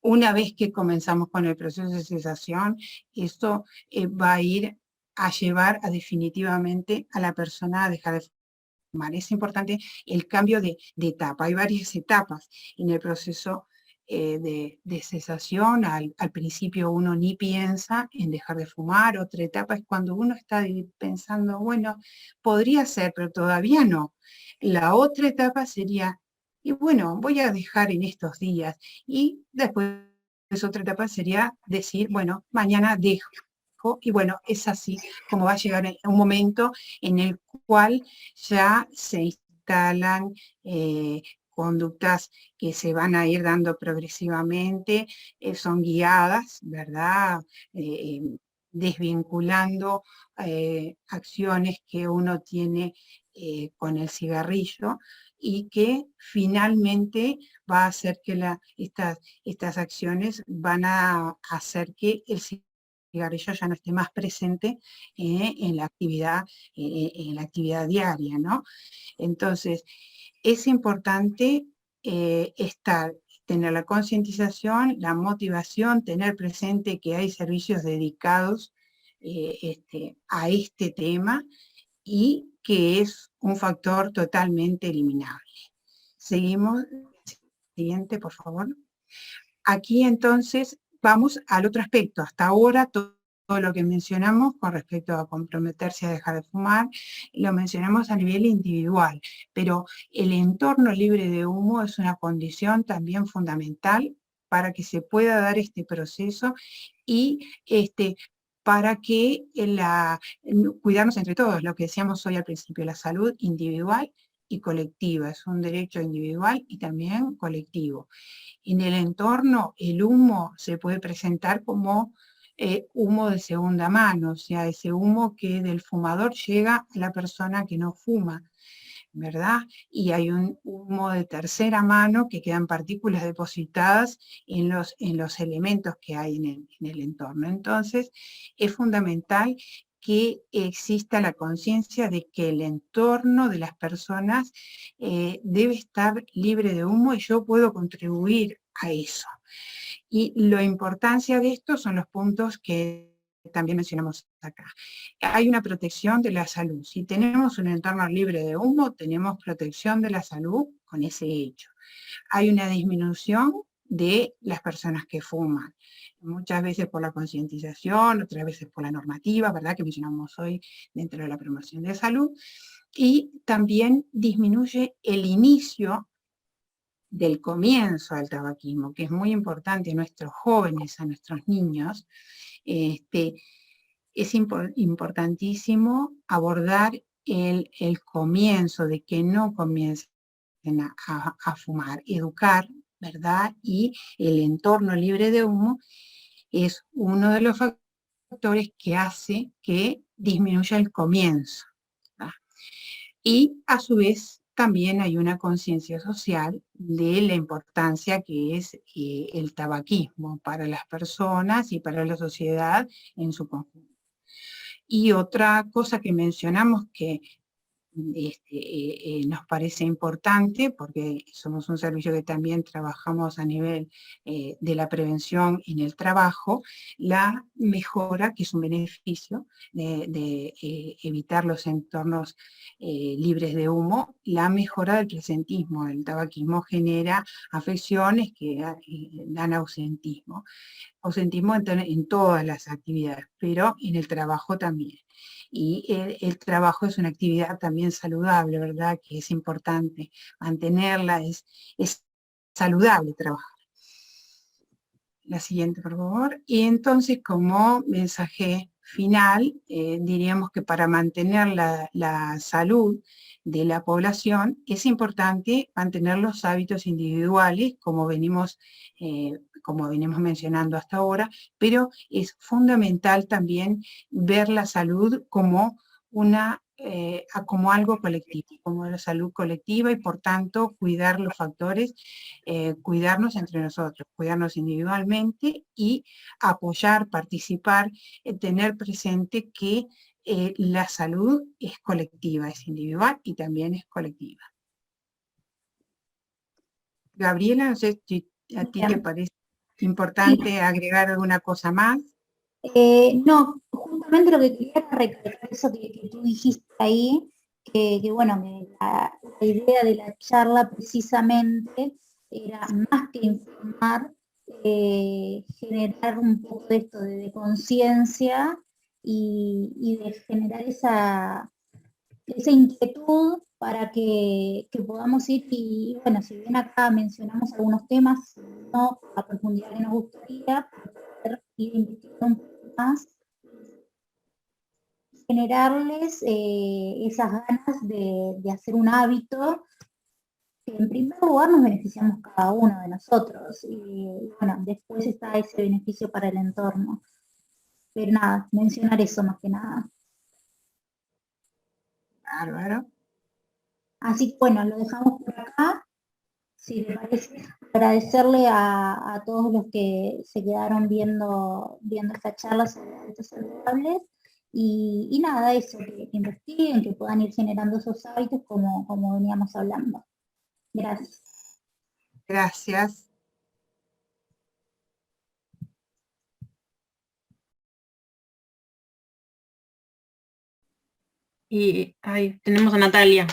una vez que comenzamos con el proceso de cesación, esto va a ir a llevar definitivamente a la persona a dejar de fumar. Es importante el cambio de etapa. Hay varias etapas en el proceso de cesación. Al principio uno ni piensa en dejar de fumar. Otra etapa es cuando uno está pensando, bueno, podría ser, pero todavía no. La otra etapa sería, y bueno, voy a dejar en estos días. Y después otra etapa sería decir, bueno, mañana dejo. Y bueno, es así como va a llegar un momento en el cual ya se instalan conductas que se van a ir dando progresivamente, son guiadas, ¿verdad? Desvinculando acciones que uno tiene con el cigarrillo, y que finalmente va a hacer que estas acciones van a hacer que el cigarrillo ya no esté más presente en la actividad diaria, ¿no? Entonces, es importante tener la concientización, la motivación, tener presente que hay servicios dedicados a este tema, y que es un factor totalmente eliminable. Seguimos. Siguiente, por favor. Aquí entonces vamos al otro aspecto. Hasta ahora todo lo que mencionamos con respecto a comprometerse a dejar de fumar, lo mencionamos a nivel individual, pero el entorno libre de humo es una condición también fundamental para que se pueda dar este proceso, y para que cuidarnos entre todos, lo que decíamos hoy al principio, la salud individual y colectiva. Es un derecho individual y también colectivo. En el entorno, el humo se puede presentar como humo de segunda mano, o sea, ese humo que del fumador llega a la persona que no fuma, ¿verdad? Y hay un humo de tercera mano, que quedan partículas depositadas en los elementos que hay en el entorno. Entonces, es fundamental que exista la conciencia de que el entorno de las personas debe estar libre de humo, y yo puedo contribuir a eso. Y la importancia de esto son los puntos que también mencionamos acá. Hay una protección de la salud. Si tenemos un entorno libre de humo, tenemos protección de la salud con ese hecho. Hay una disminución de las personas que fuman, muchas veces por la concientización, otras veces por la normativa, ¿verdad?, que mencionamos hoy dentro de la promoción de salud, y también disminuye el inicio del comienzo del tabaquismo, que es muy importante a nuestros jóvenes, a nuestros niños. Es importantísimo abordar el comienzo, de que no comiencen a fumar, educar, ¿verdad? Y el entorno libre de humo es uno de los factores que hace que disminuya el comienzo, ¿verdad? Y a su vez también hay una conciencia social de la importancia que es el tabaquismo para las personas y para la sociedad en su conjunto. Y otra cosa que mencionamos, que nos parece importante, porque somos un servicio que también trabajamos a nivel de la prevención en el trabajo, la mejora, que es un beneficio de evitar los entornos libres de humo, la mejora del presentismo. El tabaquismo genera afecciones que dan ausentismo. Ausentismo en todas las actividades, pero en el trabajo también. Y el trabajo es una actividad también saludable, ¿verdad? Que es importante mantenerla, es saludable trabajar. La siguiente, por favor. Y entonces, como mensaje final, diríamos que para mantener la salud de la población es importante mantener los hábitos individuales, como venimos mencionando hasta ahora, pero es fundamental también ver la salud como como algo colectivo, como la salud colectiva, y por tanto cuidar los factores, cuidarnos entre nosotros, cuidarnos individualmente y apoyar, participar, tener presente que la salud es colectiva, es individual y también es colectiva. Gabriela, no sé si a ti te parece importante agregar alguna cosa más. No, justamente lo que quería era recalcar eso que tú dijiste ahí, que bueno, la idea de la charla precisamente era más que informar, generar un poco de esto de conciencia y de generar esa inquietud para que podamos ir, y bueno, si bien acá mencionamos algunos temas, no a profundidad que nos gustaría, poder ir investigando un poco más, generarles esas ganas de hacer un hábito que en primer lugar nos beneficiamos cada uno de nosotros, y bueno, después está ese beneficio para el entorno. Pero nada, mencionar eso más que nada. Bárbaro. Así que bueno, lo dejamos por acá. Si te parece, agradecerle a todos los que se quedaron viendo esta charla sobre hábitos saludables, y nada, eso, que investiguen, que puedan ir generando esos hábitos como veníamos hablando. Gracias. Gracias. Y ahí tenemos a Natalia.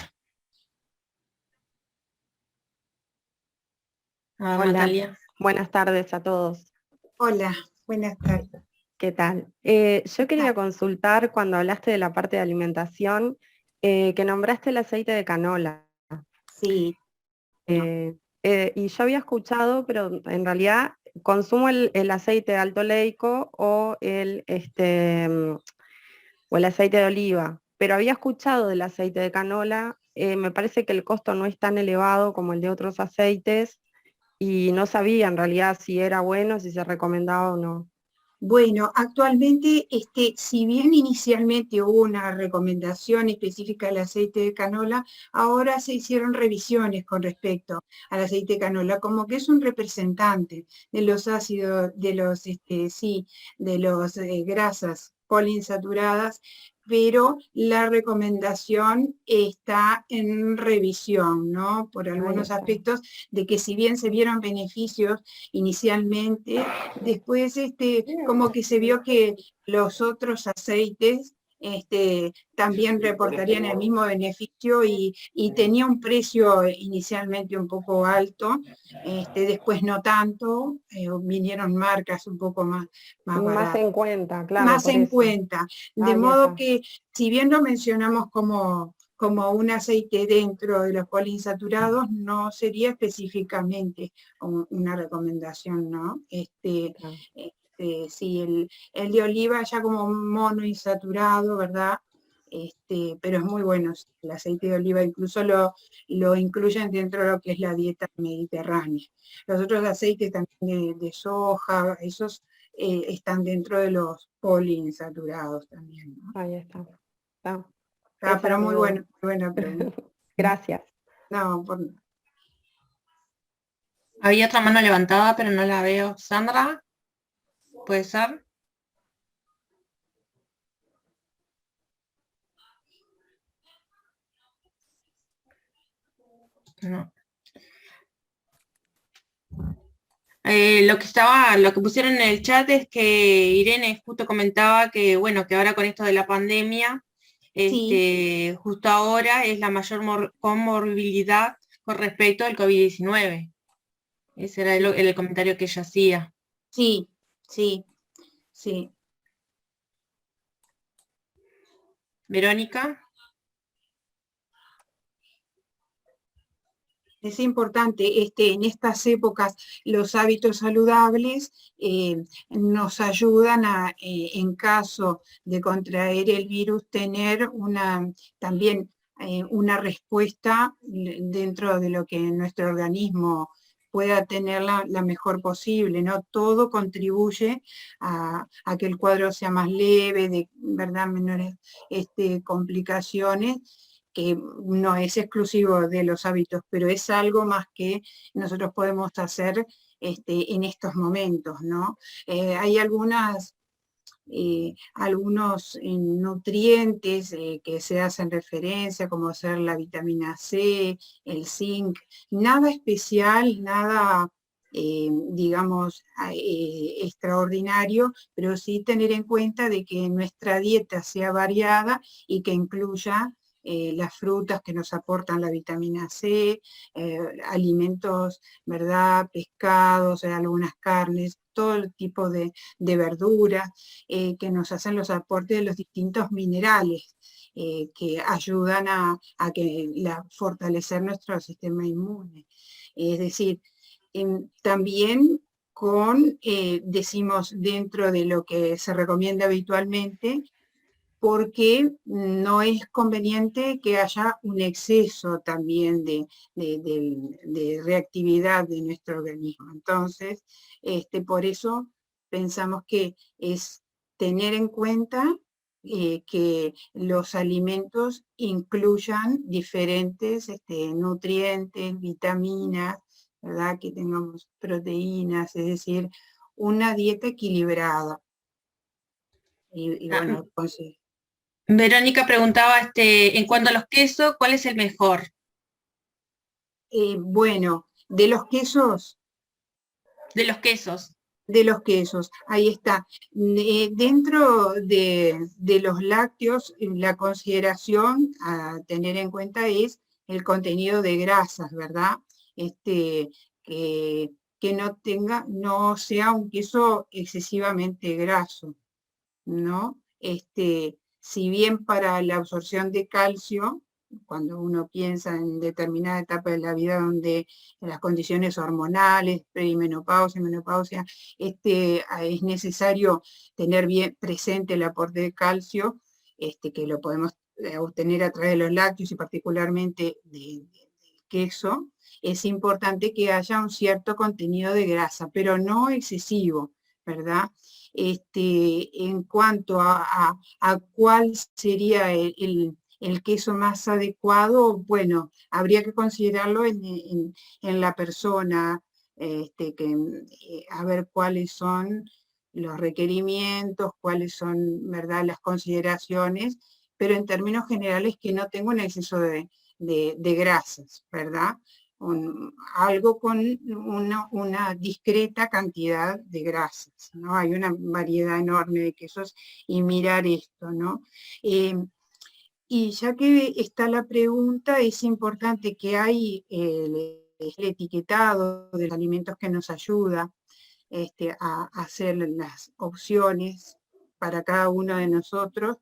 Hola, Natalia. buenas tardes a todos. Hola, buenas tardes. ¿Qué tal? Yo quería consultar, cuando hablaste de la parte de alimentación, que nombraste el aceite de canola. Sí. Y yo había escuchado, pero en realidad consumo el aceite alto oleico o o el aceite de oliva, pero había escuchado del aceite de canola. Me parece que el costo no es tan elevado como el de otros aceites, y no sabía en realidad si era bueno, si se recomendaba o no. Bueno, actualmente, si bien inicialmente hubo una recomendación específica del aceite de canola, ahora se hicieron revisiones con respecto al aceite de canola, como que es un representante de los ácidos, de los grasas poliinsaturadas, pero la recomendación está en revisión, ¿no? Por algunos aspectos, de que si bien se vieron beneficios inicialmente, después como que se vio que los otros aceites también reportarían el mismo beneficio, y tenía un precio inicialmente un poco alto, después no tanto, vinieron marcas un poco más Más baratas. en cuenta, claro. Más en eso. cuenta. De Ahí modo está. que, si bien lo mencionamos como un aceite dentro de los poliinsaturados, no sería específicamente una recomendación, ¿no? Claro. Sí, el de oliva ya como monoinsaturado, ¿verdad? Pero es muy bueno el aceite de oliva, incluso lo incluyen dentro de lo que es la dieta mediterránea. Los otros aceites también de soja, esos están dentro de los poliinsaturados también, ¿no? Ahí está. Está. Pero muy buena pregunta. Gracias. No, Había otra mano levantada, pero no la veo. Sandra, ¿puede ser? No. Lo que pusieron en el chat es que Irene justo comentaba que, bueno, que ahora con esto de la pandemia, Sí, justo ahora es la mayor comorbilidad con respecto al COVID-19. Ese era el comentario que ella hacía. sí, sí, sí. Verónica. Es importante en estas épocas los hábitos saludables nos ayudan a, en caso de contraer el virus, tener también una respuesta dentro de lo que nuestro organismo pueda tener la mejor posible, ¿no? Todo contribuye a que el cuadro sea más leve, de verdad menores complicaciones, que no es exclusivo de los hábitos, pero es algo más que nosotros podemos hacer en estos momentos, ¿no? Hay algunos nutrientes que se hacen referencia, como ser la vitamina C, el zinc, nada especial, nada, digamos, extraordinario, pero sí tener en cuenta de que nuestra dieta sea variada y que incluya las frutas que nos aportan la vitamina C, alimentos, ¿verdad? Pescados, algunas carnes, todo el tipo de verduras que nos hacen los aportes de los distintos minerales que ayudan a fortalecer nuestro sistema inmune. Es decir, también decimos dentro de lo que se recomienda habitualmente, porque no es conveniente que haya un exceso también de reactividad de nuestro organismo. Entonces, por eso pensamos que es tener en cuenta que los alimentos incluyan diferentes nutrientes, vitaminas, ¿verdad? Que tengamos proteínas, es decir, una dieta equilibrada. Y Ah, bueno, pues, Verónica preguntaba, en cuanto a los quesos, ¿cuál es el mejor? bueno, de los quesos, De los quesos. ahí está. Dentro de los lácteos, la consideración a tener en cuenta es el contenido de grasas, ¿verdad? Que, que no sea un queso excesivamente graso, ¿no? Si bien para la absorción de calcio, cuando uno piensa en determinada etapa de la vida donde las condiciones hormonales, perimenopausia, menopausia, es necesario tener bien presente el aporte de calcio, que lo podemos obtener a través de los lácteos y particularmente del queso. Es importante que haya un cierto contenido de grasa, pero no excesivo, ¿verdad? En cuanto a cuál sería el queso más adecuado, bueno, habría que considerarlo en la persona, a ver cuáles son los requerimientos, cuáles son, ¿verdad?, las consideraciones, pero en términos generales que no tenga un exceso de grasas, ¿verdad? Algo con una discreta cantidad de grasas, ¿no? Hay una variedad enorme de quesos y mirar esto, ¿no? Y ya que está la pregunta, es importante que hay el etiquetado de los alimentos que nos ayuda a hacer las opciones para cada uno de nosotros,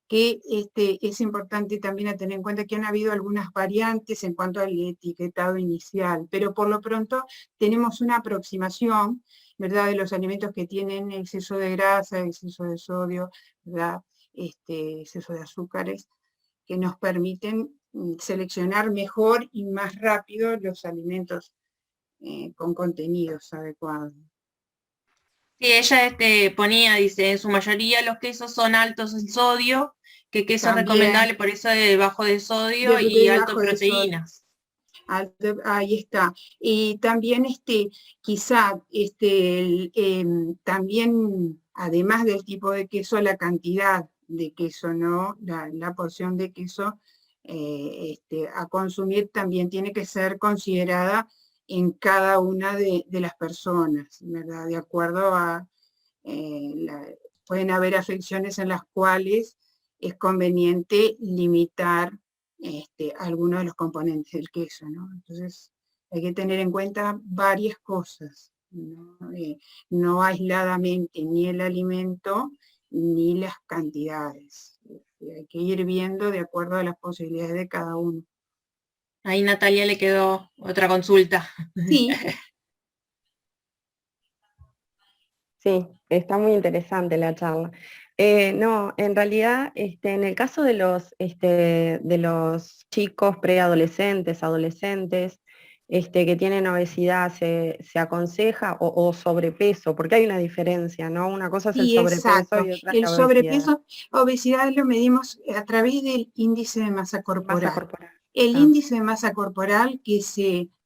que es importante también a tener en cuenta que han habido algunas variantes en cuanto al etiquetado inicial, pero por lo pronto tenemos una aproximación, ¿verdad?, de los alimentos que tienen exceso de grasa, exceso de sodio, ¿verdad?, exceso de azúcares, que nos permiten seleccionar mejor y más rápido los alimentos con contenidos adecuados. Sí, ella ponía, dice, en su mayoría los quesos son altos en sodio, que queso es También recomendable por eso de bajo de sodio y alto en bajo de sodio. proteínas. Ahí está. Y también quizá también, además del tipo de queso, la cantidad de queso, ¿no? La porción de queso a consumir también tiene que ser considerada en cada una de las personas, ¿verdad? De acuerdo a, pueden haber afecciones en las cuales es conveniente limitar algunos de los componentes del queso, ¿no? Entonces hay que tener en cuenta varias cosas, ¿no? No aisladamente ni el alimento ni las cantidades. Hay que ir viendo de acuerdo a las posibilidades de cada uno. Ahí Natalia le quedó otra consulta. Sí. Sí, está muy interesante la charla. No, en realidad, en el caso de los chicos preadolescentes, adolescentes, que tienen obesidad, se aconseja, o sobrepeso, porque hay una diferencia, ¿no? Una cosa es el Sí, sobrepeso exacto. y otra es El la obesidad. obesidad lo medimos a través del índice de masa corporal. Masa corporal. El Ah. índice de masa corporal,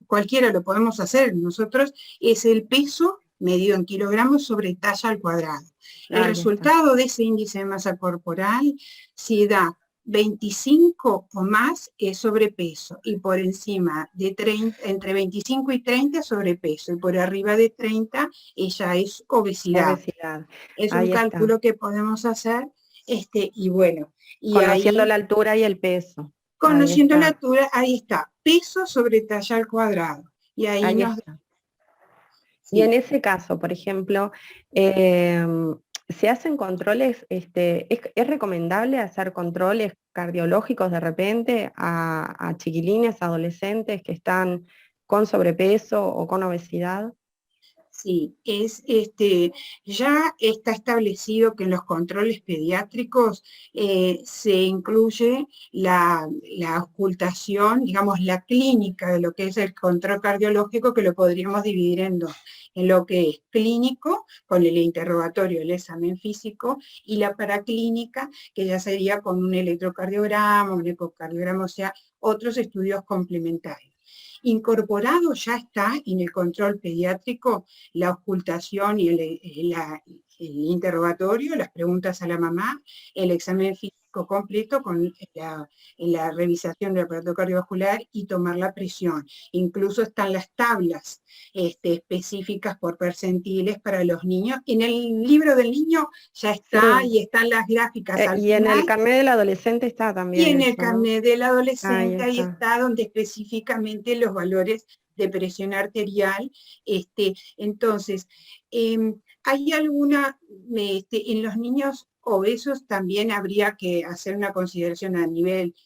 cualquiera lo podemos hacer nosotros, es el peso medido en kilogramos sobre talla al cuadrado. El resultado de ese índice de masa corporal, si da 25 o más, es sobrepeso, y por encima de 30, entre 25 y 30 sobrepeso, y por arriba de 30 ella es obesidad. Es un cálculo que podemos hacer, y bueno. Y conociendo ahí, la altura y el peso. Conociendo la altura, ahí está, peso sobre talla al cuadrado. Y ahí está. Sí. Y en ese caso, por ejemplo, ¿se hacen controles? ¿Es recomendable hacer controles cardiológicos de repente a chiquilines, adolescentes que están con sobrepeso o con obesidad? Sí, ya está establecido que en los controles pediátricos se incluye la ocultación, digamos, la clínica de lo que es el control cardiológico, que lo podríamos dividir en dos, en lo que es clínico, con el interrogatorio, el examen físico, y la paraclínica, que ya sería con un electrocardiograma, un ecocardiograma, o sea, otros estudios complementarios. Incorporado ya está en el control pediátrico la ocultación y el interrogatorio, las preguntas a la mamá, el examen físico completo con la revisación del aparato cardiovascular y tomar la presión. Incluso están las tablas específicas por percentiles para los niños. En el libro del niño ya está, y están las gráficas al y final. En el carnet del adolescente está también. Y en el carnet del adolescente ahí está donde específicamente los valores de presión arterial. Entonces, hay alguna, en los niños obesos también habría que hacer una consideración a nivel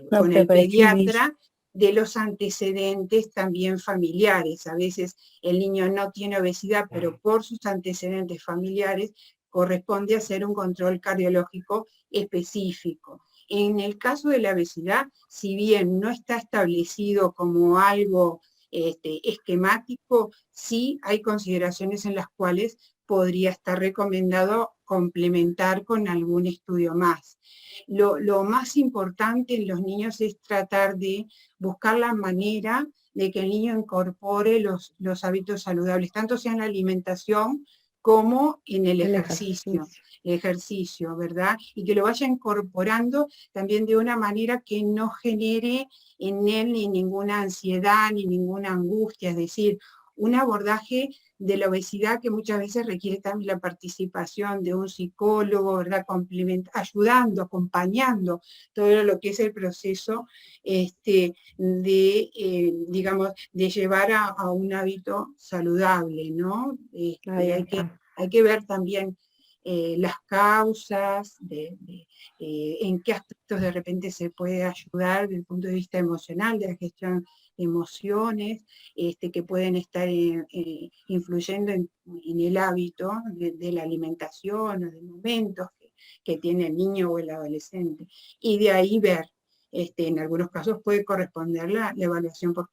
con el pediatra de los antecedentes también familiares. A veces el niño no tiene obesidad, pero por sus antecedentes familiares corresponde hacer un control cardiológico específico. En el caso de la obesidad, si bien no está establecido como algo esquemático, sí hay consideraciones en las cuales podría estar recomendado complementar con algún estudio más. Lo más importante en los niños es tratar de buscar la manera de que el niño incorpore los hábitos saludables, tanto sea en la alimentación como en el ejercicio, ¿verdad? Y que lo vaya incorporando también de una manera que no genere en él ni ninguna ansiedad, ni ninguna angustia, es decir, un abordaje de la obesidad que muchas veces requiere también la participación de un psicólogo, ¿verdad? Ayudando, acompañando todo lo que es el proceso digamos, de llevar a un hábito saludable, ¿no? Hay que ver también las causas, en qué aspectos de repente se puede ayudar desde el punto de vista emocional, de la gestión de emociones, que pueden estar influyendo en el hábito de la alimentación o de momentos que tiene el niño o el adolescente. Y de ahí ver, en algunos casos puede corresponder la evaluación por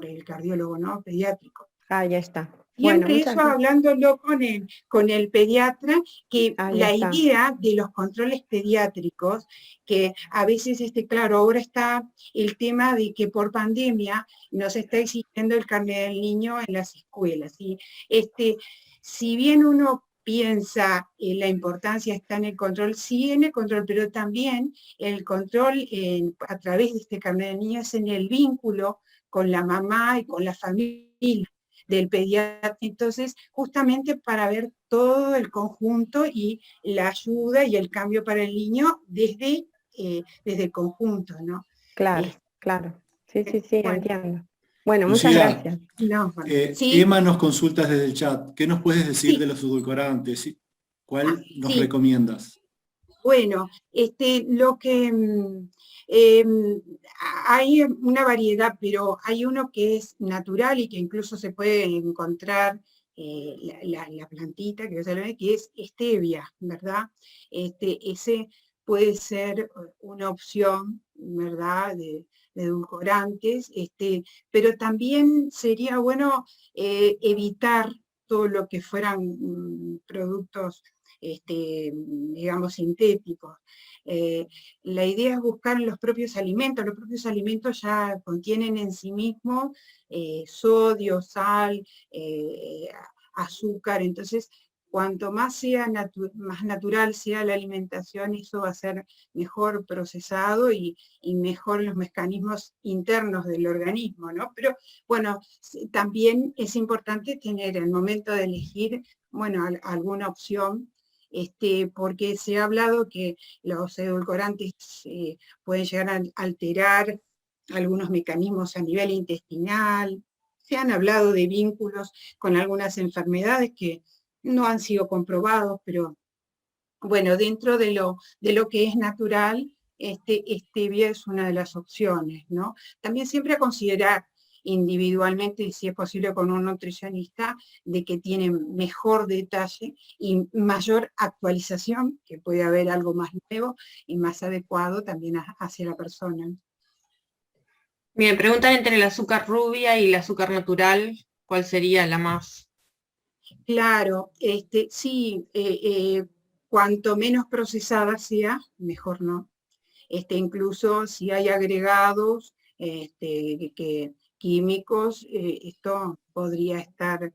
el cardiólogo, ¿no? Pediátrico. Ya está. Y entre eso, hablándolo con el pediatra, que la idea de los controles pediátricos, que a veces, claro, ahora está el tema de que por pandemia nos está exigiendo el carnet del niño en las escuelas. Y si bien uno piensa la importancia está en el control, sí en el control, pero también el control a través de este carnet de niños en el vínculo con la mamá y con la familia del pediatra. Entonces, justamente para ver todo el conjunto y la ayuda y el cambio para el niño desde el conjunto, ¿no? Claro, claro. Sí, Bueno, entiendo. Bueno, muchas Lucía, gracias. no, bueno, sí, Emma nos consultas desde el chat. ¿Qué nos puedes decir sí, de los edulcorantes? ¿Cuál nos sí. recomiendas? Bueno, lo que hay una variedad, pero hay uno que es natural y que incluso se puede encontrar la plantita que es stevia, ¿verdad? Ese puede ser una opción, ¿verdad? De edulcorantes, pero también sería bueno evitar todo lo que fueran productos digamos, sintéticos. La idea es buscar los propios alimentos ya contienen en sí mismos sodio, sal, azúcar, entonces cuanto más sea más natural sea la alimentación, eso va a ser mejor procesado y mejor los mecanismos internos del organismo, ¿no? Pero bueno, también es importante tener al momento de elegir, bueno, alguna opción, porque se ha hablado que los edulcorantes pueden llegar a alterar algunos mecanismos a nivel intestinal. Se han hablado de vínculos con algunas enfermedades que no han sido comprobados, pero bueno, dentro de lo que es natural, stevia es una de las opciones, ¿no? También siempre a considerar individualmente, si es posible con un nutricionista, de que tiene mejor detalle y mayor actualización, que puede haber algo más nuevo y más adecuado también hacia la persona. Me preguntan entre el azúcar rubia y el azúcar natural, ¿cuál sería la más? Claro, sí, cuanto menos procesada sea, mejor, ¿no? Incluso si hay agregados químicos, esto podría estar,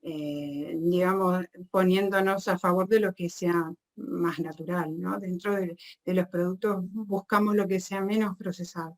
digamos, poniéndonos a favor de lo que sea más natural, ¿no? Dentro de los productos buscamos lo que sea menos procesado.